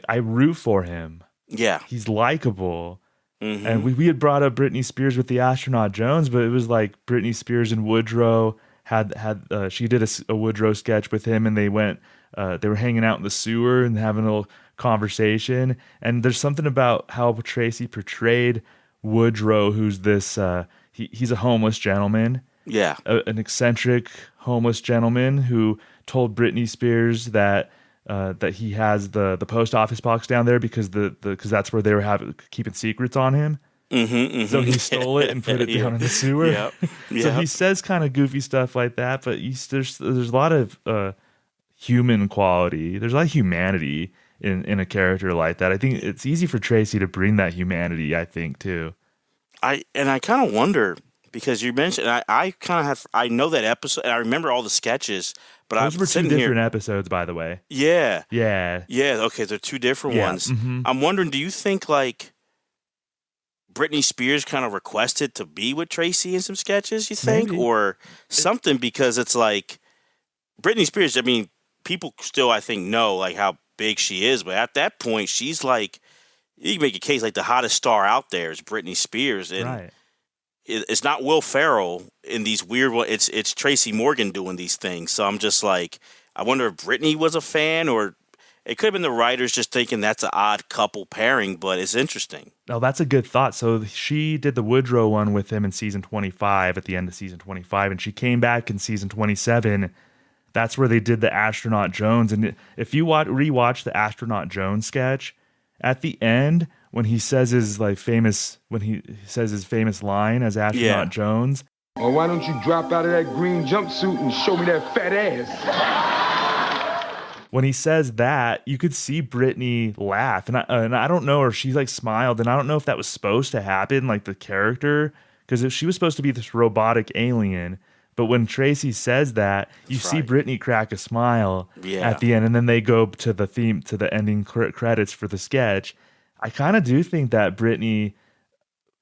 I root for him. Yeah, he's likable. And we had brought up Britney Spears with the Astronaut Jones, but it was like Britney Spears and Woodrow she did a Woodrow sketch with him, and they were hanging out in the sewer and having a little conversation. And there's something about how Tracy portrayed Woodrow, who's this he's a homeless gentleman. Yeah, an eccentric homeless gentleman who told Britney Spears that he has the post office box down there because that's where they were keeping secrets on him. So he stole it and put it down in the sewer. Yep. So he says kind of goofy stuff like that, but there's a lot of human quality. There's a lot of humanity in a character like that. I think it's easy for Tracy to bring that humanity, I think, too. I kind of wonder because you mentioned I kind of I know that episode and I remember all the sketches, but Those I'm were two sitting different here. episodes, by the way. Yeah. Yeah. Okay, they're two different ones. Mhm. I'm wondering, do you think like Britney Spears kind of requested to be with Tracy in some sketches? You think, Maybe. or something? Because it's like Britney Spears. I mean, people still I think know like how big she is, but at that point, she's like you can make a case like the hottest star out there is Britney Spears, and Right. it's not Will Ferrell in these weird ones. It's Tracy Morgan doing these things. So I'm just like, I wonder if Britney was a fan, or it could have been the writers just thinking that's an odd couple pairing. But it's interesting. Oh, that's a good thought. So she did the Woodrow one with him in season 25 at the end of season 25, and she came back in season 27. That's where they did the Astronaut Jones. And if you rewatch the Astronaut Jones sketch, at the end when he says his famous line as Astronaut Jones. Or why don't you drop out of that green jumpsuit and show me that fat ass? When he says that, you could see Britney laugh, and I don't know, or she like smiled, and I don't know if that was supposed to happen, like the character, because she was supposed to be this robotic alien. But when Tracy says that, you see Britney crack a smile at the end, and then they go to the ending credits for the sketch. I kind of do think that Britney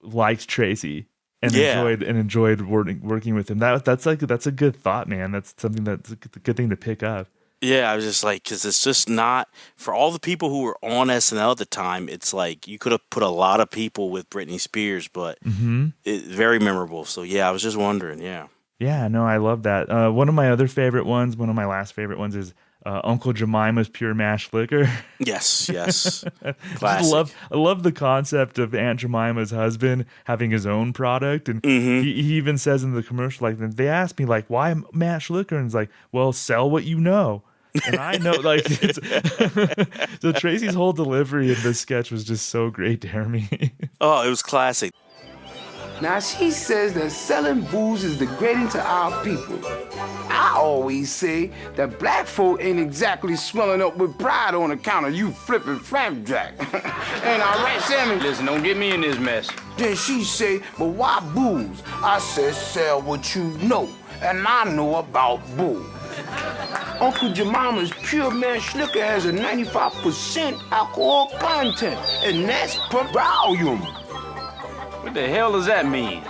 liked Tracy and enjoyed working with him. That's a good thought, man. That's something that's a good thing to pick up. Yeah, I was just like, because it's just not for all the people who were on SNL at the time. It's like you could have put a lot of people with Britney Spears, but it's very memorable. So yeah, I was just wondering. Yeah. Yeah, no, I love that. One of my last favorite ones is Uncle Jemima's Pure Mash Liquor. Yes. Classic. I love the concept of Aunt Jemima's husband having his own product, and he even says in the commercial, like, they asked me, like, why mash liquor, and it's like, well, sell what you know. And I know, like, so Tracy's whole delivery in this sketch was just so great, Deremy. Oh, it was classic. Now, she says that selling booze is degrading to our people. I always say that black folk ain't exactly swelling up with pride on account of you flipping flapjack. Ain't I right, Sammy? Listen, don't get me in this mess. Then she say, but why booze? I said, sell what you know, and I know about booze. Uncle Jemima's Pure Mash Liquor has a 95% alcohol content, and that's per volume. What the hell does that mean?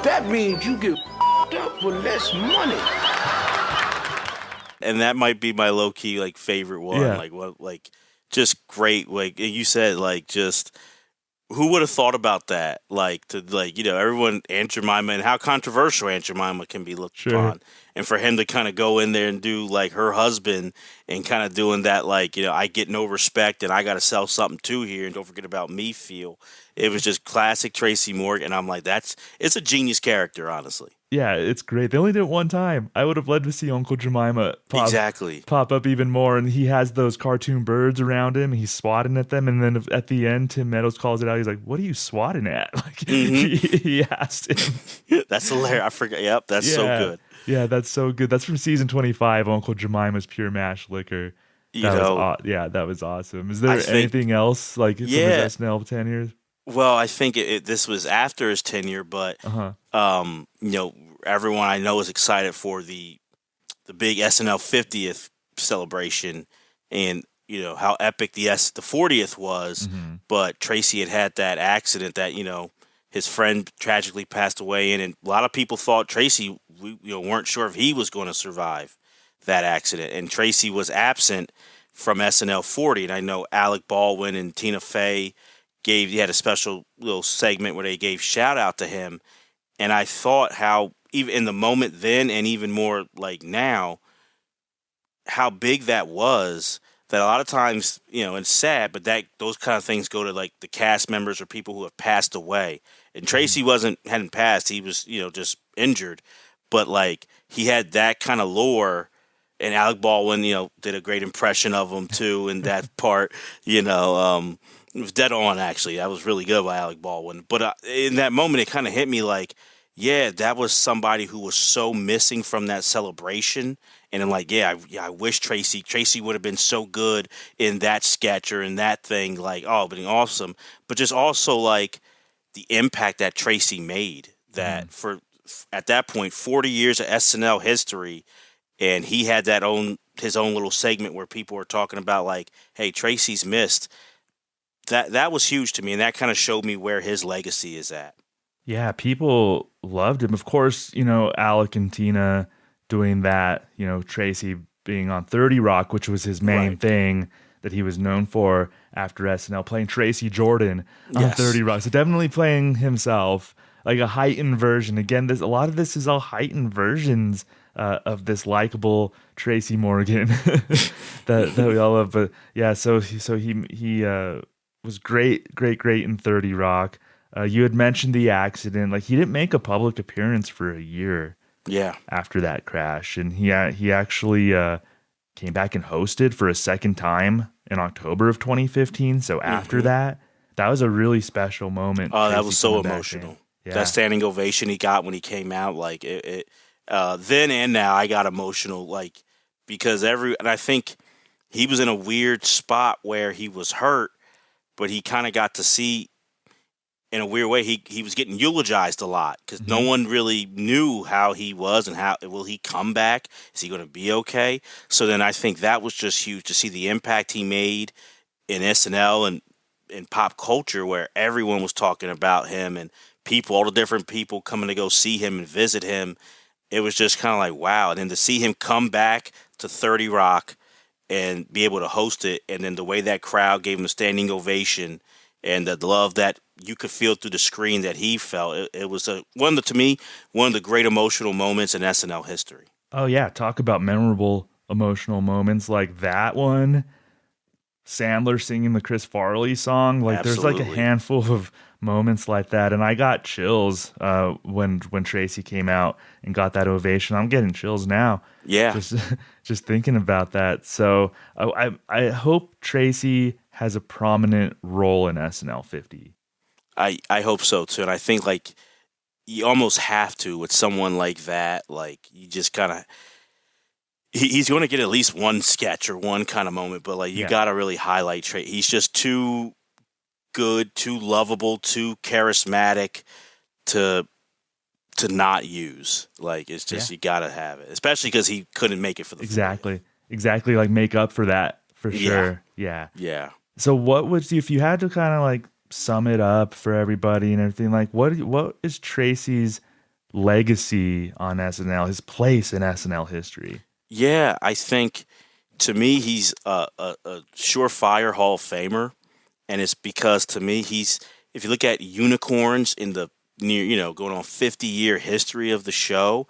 That means you get up for less money. And that might be my low key like favorite one. Yeah. Like just great. Like you said, like just who would have thought about that? Like to everyone, Aunt Jemima, and how controversial Aunt Jemima can be looked upon. And for him to kind of go in there and do like her husband and kind of doing that, like, I get no respect and I got to sell something too here and don't forget about me feel. It was just classic Tracy Morgan. I'm like, it's a genius character, honestly. Yeah, it's great. They only did it one time. I would have loved to see Uncle Jemima pop up even more. And he has those cartoon birds around him. He's swatting at them. And then at the end, Tim Meadows calls it out. He's like, what are you swatting at? Like, he asked him. That's hilarious. I forgot. Yep, that's so good. Yeah, that's so good. That's from season 25, Uncle Jemima's Pure Mash Liquor. That was awesome. Is there anything else like from his SNL tenure? Well, I think this was after his tenure, but everyone I know is excited for the big SNL 50th celebration, and how epic the 40th was. But Tracy had that accident that his friend tragically passed away in, and a lot of people thought Tracy weren't sure if he was going to survive that accident, and Tracy was absent from SNL 40, and I know Alec Baldwin and Tina Fey he had a special little segment where they gave shout out to him. And I thought how even in the moment then and even more like now, how big that was, that a lot of times, it's sad, but those kind of things go to like the cast members or people who have passed away. And Tracy hadn't passed. He was, just injured, but like he had that kind of lore, and Alec Baldwin, did a great impression of him too in that part, it was dead on, actually. That was really good by Alec Baldwin. But in that moment, it kind of hit me like, yeah, that was somebody who was so missing from that celebration. And I'm like, I wish Tracy would have been so good in that sketch or in that thing. Like, oh, but awesome. But just also like the impact that Tracy made. That for at that point, 40 years of SNL history, and he had his own little segment where people were talking about like, hey, Tracy's missed. That was huge to me, and that kind of showed me where his legacy is at. Yeah, people loved him. Of course, Alec and Tina doing that, Tracy being on 30 Rock, which was his main thing that he was known for after SNL, playing Tracy Jordan on 30 Rock. So definitely playing himself, like a heightened version. Again, a lot of this is all heightened versions of this likable Tracy Morgan that we all love. But yeah, so he was great in 30 Rock. You had mentioned the accident. Like, he didn't make a public appearance for a year. Yeah. After that crash, and he actually came back and hosted for a second time in October of 2015. So after that was a really special moment. Oh, that was so emotional. Yeah. That standing ovation he got when he came out, like then and now, I got emotional, like, because and I think he was in a weird spot where he was hurt, but he kind of got to see, in a weird way, he was getting eulogized a lot because no one really knew how he was and how will he come back? Is he going to be okay? So then I think that was just huge to see the impact he made in SNL and in pop culture, where everyone was talking about him and all the different people coming to go see him and visit him. It was just kind of like, wow. And then to see him come back to 30 Rock and be able to host it, and then the way that crowd gave him a standing ovation and the love that you could feel through the screen that he felt. It was one of the great emotional moments in SNL history. Oh yeah, talk about memorable emotional moments like that one. Sandler singing the Chris Farley song. Like, Absolutely. There's like a handful of moments like that, and I got chills when Tracy came out and got that ovation. I'm getting chills now. Yeah, just thinking about that. So I hope Tracy has a prominent role in SNL 50. I hope so too, and I think like you almost have to with someone like that. Like, you just kind of he's going to get at least one sketch or one kind of moment, but like you got to really highlight Tracy. He's just too good, too lovable, too charismatic to not use. Like, it's just you got to have it, especially because he couldn't make it for the exactly like make up for that for sure. Yeah. So what would you, if you had to kind of like sum it up for everybody and everything, like what is Tracy's legacy on SNL, his place in SNL history? Yeah, I think to me he's a surefire Hall of Famer, and it's because to me if you look at unicorns in the near, going on 50-year history of the show,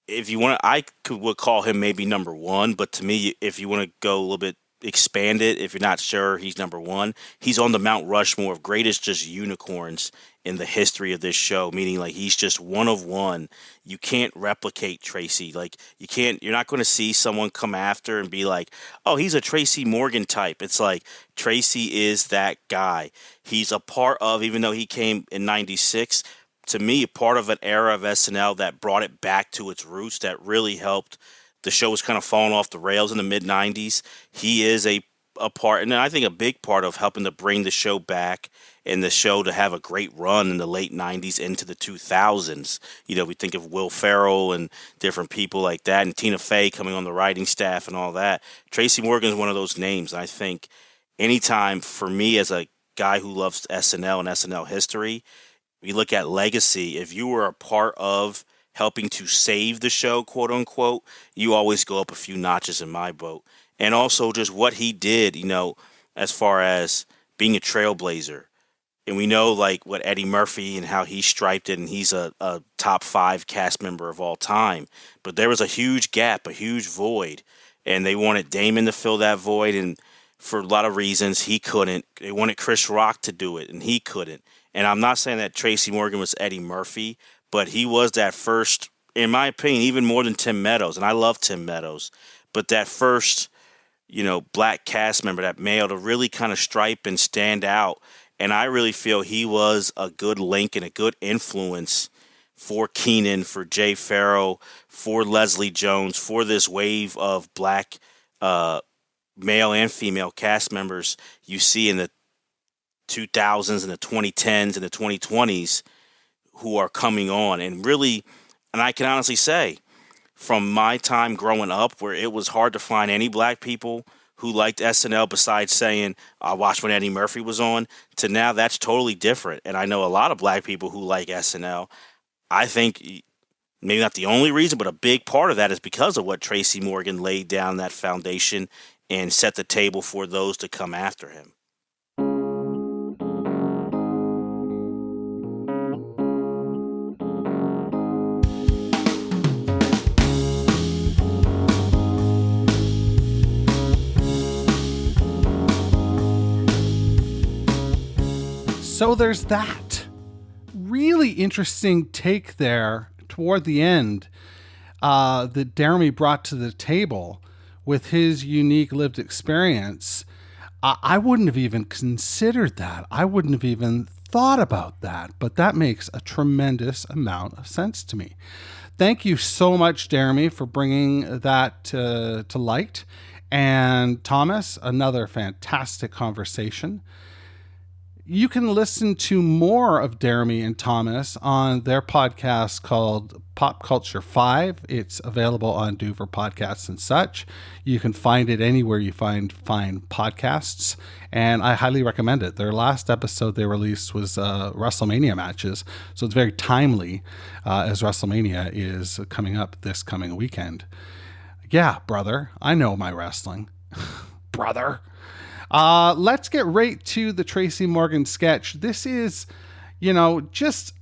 if you want to, would call him maybe number one, but to me, if you want to go a little bit expand it, if you're not sure he's number one, he's on the Mount Rushmore of greatest just unicorns in the history of this show, meaning like he's just one of one. You can't replicate Tracy. Like, you're not going to see someone come after and be like, oh, he's a Tracy Morgan type. It's like Tracy is that guy. He's a part of, even though he came in 96, to me, a part of an era of SNL that brought it back to its roots, that really helped. The show was kind of falling off the rails in the mid-90s. He is a part, and I think a big part of helping to bring the show back and the show to have a great run in the late 90s into the 2000s. We think of Will Ferrell and different people like that, and Tina Fey coming on the writing staff and all that. Tracy Morgan is one of those names. I think anytime, for me as a guy who loves SNL and SNL history, we look at legacy. If you were a part of helping to save the show, quote unquote, you always go up a few notches in my boat. And also just what he did, as far as being a trailblazer. And we know like what Eddie Murphy and how he striped it, and he's a top 5 cast member of all time. But there was a huge gap, a huge void, and they wanted Damon to fill that void, and for a lot of reasons he couldn't. They wanted Chris Rock to do it, and he couldn't. And I'm not saying that Tracy Morgan was Eddie Murphy, but he was that first, in my opinion, even more than Tim Meadows, and I love Tim Meadows, but that first, black cast member, that male, to really kind of stripe and stand out. And I really feel he was a good link and a good influence for Keenan, for Jay Farrell, for Leslie Jones, for this wave of black male and female cast members you see in the 2000s and the 2010s and the 2020s who are coming on. And really, and I can honestly say, from my time growing up where it was hard to find any black people who liked SNL besides saying, I watched when Eddie Murphy was on, to now that's totally different. And I know a lot of black people who like SNL. I think maybe not the only reason, but a big part of that is because of what Tracy Morgan laid down that foundation and set the table for those to come after him. So there's that really interesting take there toward the end that Deremy brought to the table with his unique lived experience. I wouldn't have even considered that. I wouldn't have even thought about that, but that makes a tremendous amount of sense to me. Thank you so much, Deremy, for bringing that to light. And Thomas, another fantastic conversation. You can listen to more of Deremy and Thomas on their podcast called Pop Culture 5. It's available on Doover Podcasts and such. You can find it anywhere you find fine podcasts, and I highly recommend it. Their last episode they released was WrestleMania matches, so it's very timely as WrestleMania is coming up this coming weekend. Yeah, brother, I know my wrestling. Brother. Let's get right to the Tracy Morgan sketch. This is, just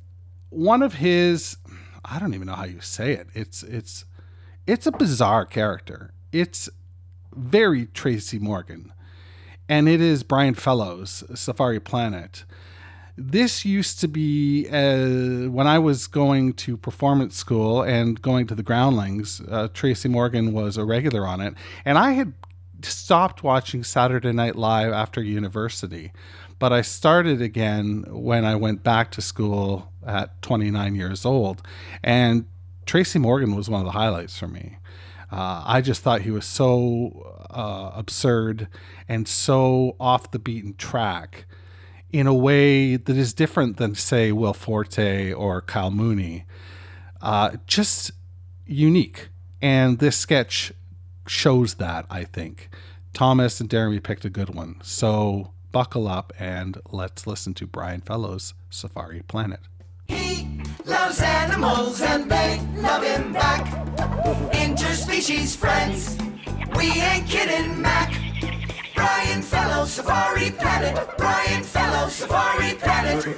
one of his, I don't even know how you say it. It's a bizarre character. It's very Tracy Morgan. And it is Brian Fellows' Safari Planet. This used to be, when I was going to performance school and going to the Groundlings, Tracy Morgan was a regular on it. And I had stopped watching Saturday Night Live after university, but I started again when I went back to school at 29 years old, and Tracy Morgan was one of the highlights for me. I just thought he was so absurd and so off the beaten track in a way that is different than, say, Will Forte or Kyle Mooney. Just unique. And this sketch shows that, I think. Thomas and Deremy picked a good one. So buckle up and let's listen to Brian Fellows' Safari Planet. He loves animals and they love him back. Interspecies friends, we ain't kidding, Mac. Brian Fellows' Safari Planet. Brian Fellows' Safari Planet.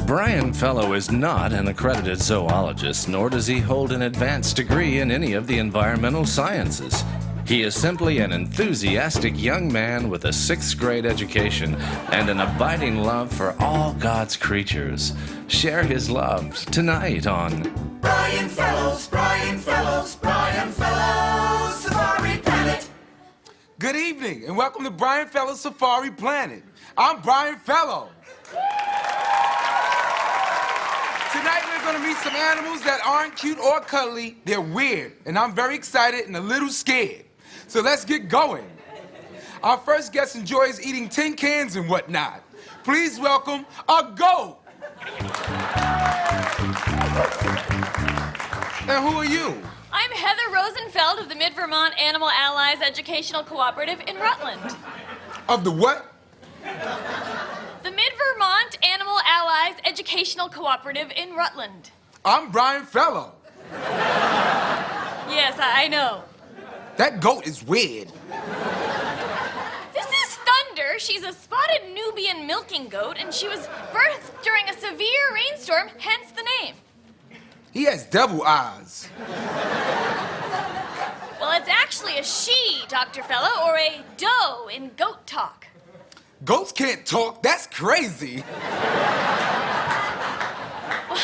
Brian Fellow is not an accredited zoologist, nor does he hold an advanced degree in any of the environmental sciences. He is simply an enthusiastic young man with a 6th grade education and an abiding love for all God's creatures. Share his love tonight on Brian Fellows, Brian Fellows, Brian Fellows' Safari Planet. Good evening, and welcome to Brian Fellows' Safari Planet. I'm Brian Fellow. Tonight we're gonna meet some animals that aren't cute or cuddly. They're weird, and I'm very excited and a little scared. So let's get going. Our first guest enjoys eating tin cans and whatnot. Please welcome a goat. And who are you? I'm Heather Rosenfeld of the Mid-Vermont Animal Allies Educational Cooperative in Rutland. Of the what? The Mid-Vermont Animal Allies Educational Cooperative in Rutland. I'm Brian Fellow. Yes, I know. That goat is weird. This is Thunder. She's a spotted Nubian milking goat, and she was birthed during a severe rainstorm, hence the name. He has devil eyes. Well, it's actually a she, Dr. Fellow, or a doe in goat talk. Goats can't talk? That's crazy.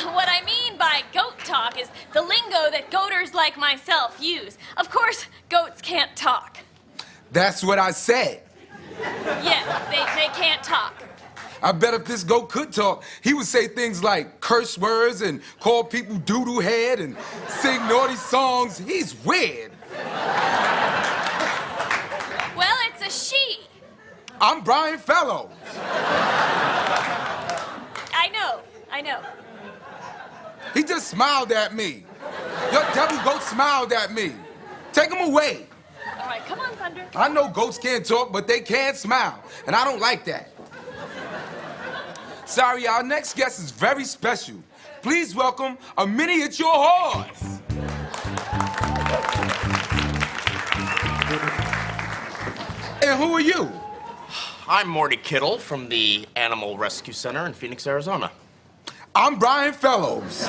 What I mean by goat talk is the lingo that goaters like myself use. Of course, goats can't talk. That's what I said. Yeah, they can't talk. I bet if this goat could talk, he would say things like curse words and call people doo-doo head and sing naughty songs. He's weird. Well, it's a she. I'm Brian Fellows. I know. He just smiled at me. Your devil goat smiled at me. Take him away. All right, come on, Thunder. I know goats can't talk, but they can smile, and I don't like that. Sorry, our next guest is very special. Please welcome a miniature horse. And who are you? I'm Morty Kittle from the Animal Rescue Center in Phoenix, Arizona. I'm Brian Fellows.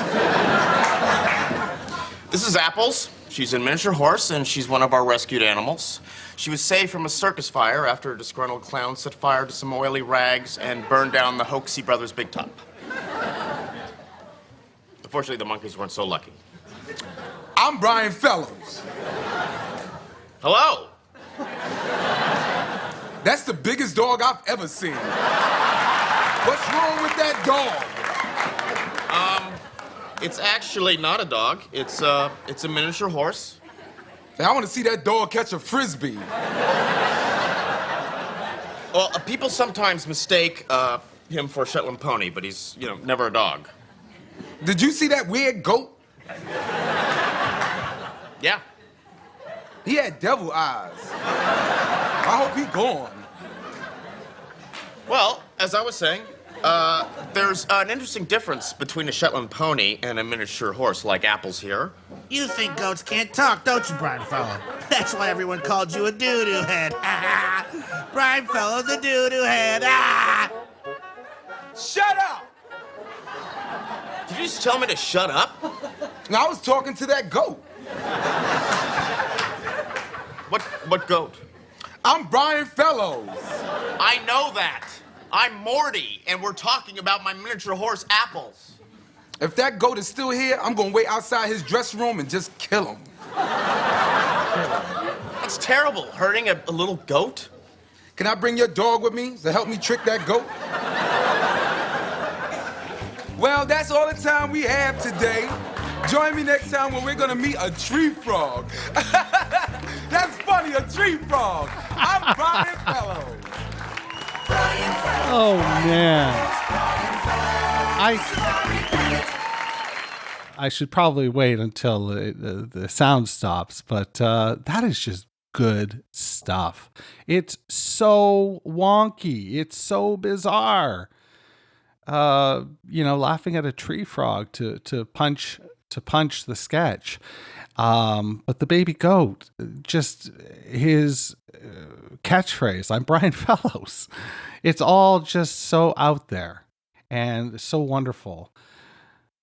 This is Apples. She's a miniature horse, and she's one of our rescued animals. She was saved from a circus fire after a disgruntled clown set fire to some oily rags and burned down the Hoaxie Brothers' Big Top. Unfortunately, the monkeys weren't so lucky. I'm Brian Fellows. Hello. That's the biggest dog I've ever seen. What's wrong with that dog? It's actually not a dog. It's a miniature horse. Hey, I want to see that dog catch a frisbee. Well, people sometimes mistake him for a Shetland pony, but he's, never a dog. Did you see that weird goat? Yeah. He had devil eyes. I hope he gone. Well, as I was saying, there's an interesting difference between a Shetland pony and a miniature horse like Apples here. You think goats can't talk, don't you, Brian Fellow? That's why everyone called you a doo-doo head. Brian Fellow's a doo-doo head. Shut up! Did you just tell me to shut up? Now I was talking to that goat. What goat? I'm Brian Fellows. I know that. I'm Morty, and we're talking about my miniature horse, Apples. If that goat is still here, I'm gonna wait outside his dressing room and just kill him. That's terrible, hurting a little goat. Can I bring your dog with me to help me trick that goat? Well, that's all the time we have today. Join me next time when we're gonna meet a tree frog. That's funny, a tree frog. I'm Brian Fellows. Oh, man. I should probably wait until the sound stops, but that is just good stuff. It's so wonky. It's so bizarre. Laughing at a tree frog to punch the sketch. But the baby goat, just his catchphrase, I'm Brian Fellows. It's all just so out there and so wonderful.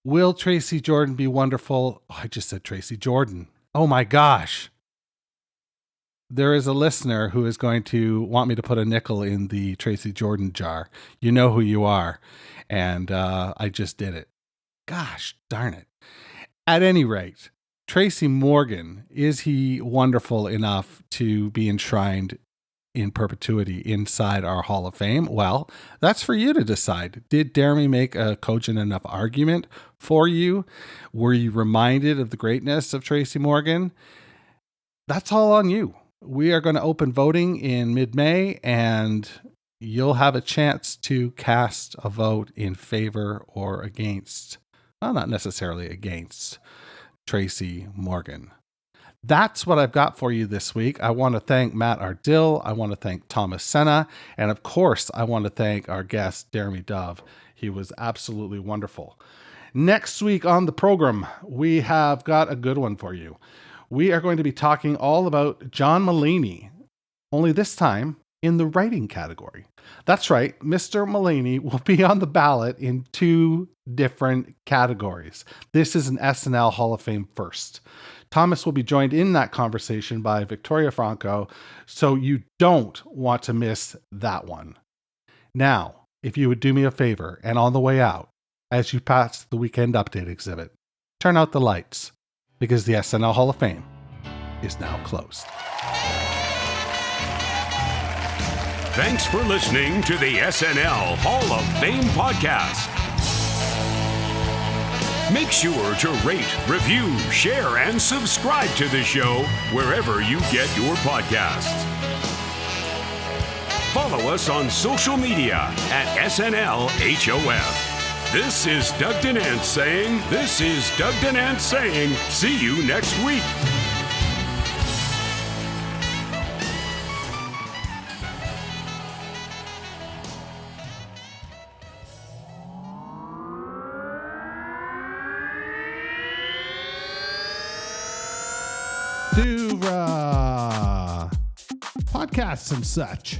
Will Tracy Jordan be wonderful? Oh, I just said Tracy Jordan. Oh my gosh. There is a listener who is going to want me to put a nickel in the Tracy Jordan jar. You know who you are. And I just did it. Gosh darn it. At any rate, Tracy Morgan, is he wonderful enough to be enshrined in perpetuity inside our Hall of Fame? Well, that's for you to decide. Did Deremy make a cogent enough argument for you? Were you reminded of the greatness of Tracy Morgan? That's all on you. We are going to open voting in mid-May, and you'll have a chance to cast a vote in favor or against. Well, not necessarily against Tracy Morgan. That's what I've got for you this week. I want to thank Matt Ardill. I want to thank Thomas Senna. And of course, I want to thank our guest, Deremy Dove. He was absolutely wonderful. Next week on the program, we have got a good one for you. We are going to be talking all about John Mulaney, only this time in the writing category. That's right, Mr. Mulaney will be on the ballot in 2 different categories. This is an SNL Hall of Fame first. Thomas will be joined in that conversation by Victoria Franco, so you don't want to miss that one. Now, if you would do me a favor, and on the way out, as you pass the Weekend Update exhibit, turn out the lights, because the SNL Hall of Fame is now closed. Thanks for listening to the SNL Hall of Fame podcast. Make sure to rate, review, share, and subscribe to the show wherever you get your podcasts. Follow follow us on social media at SNL HOF. This is Doug and Nance saying, see you next week. Do podcasts and such.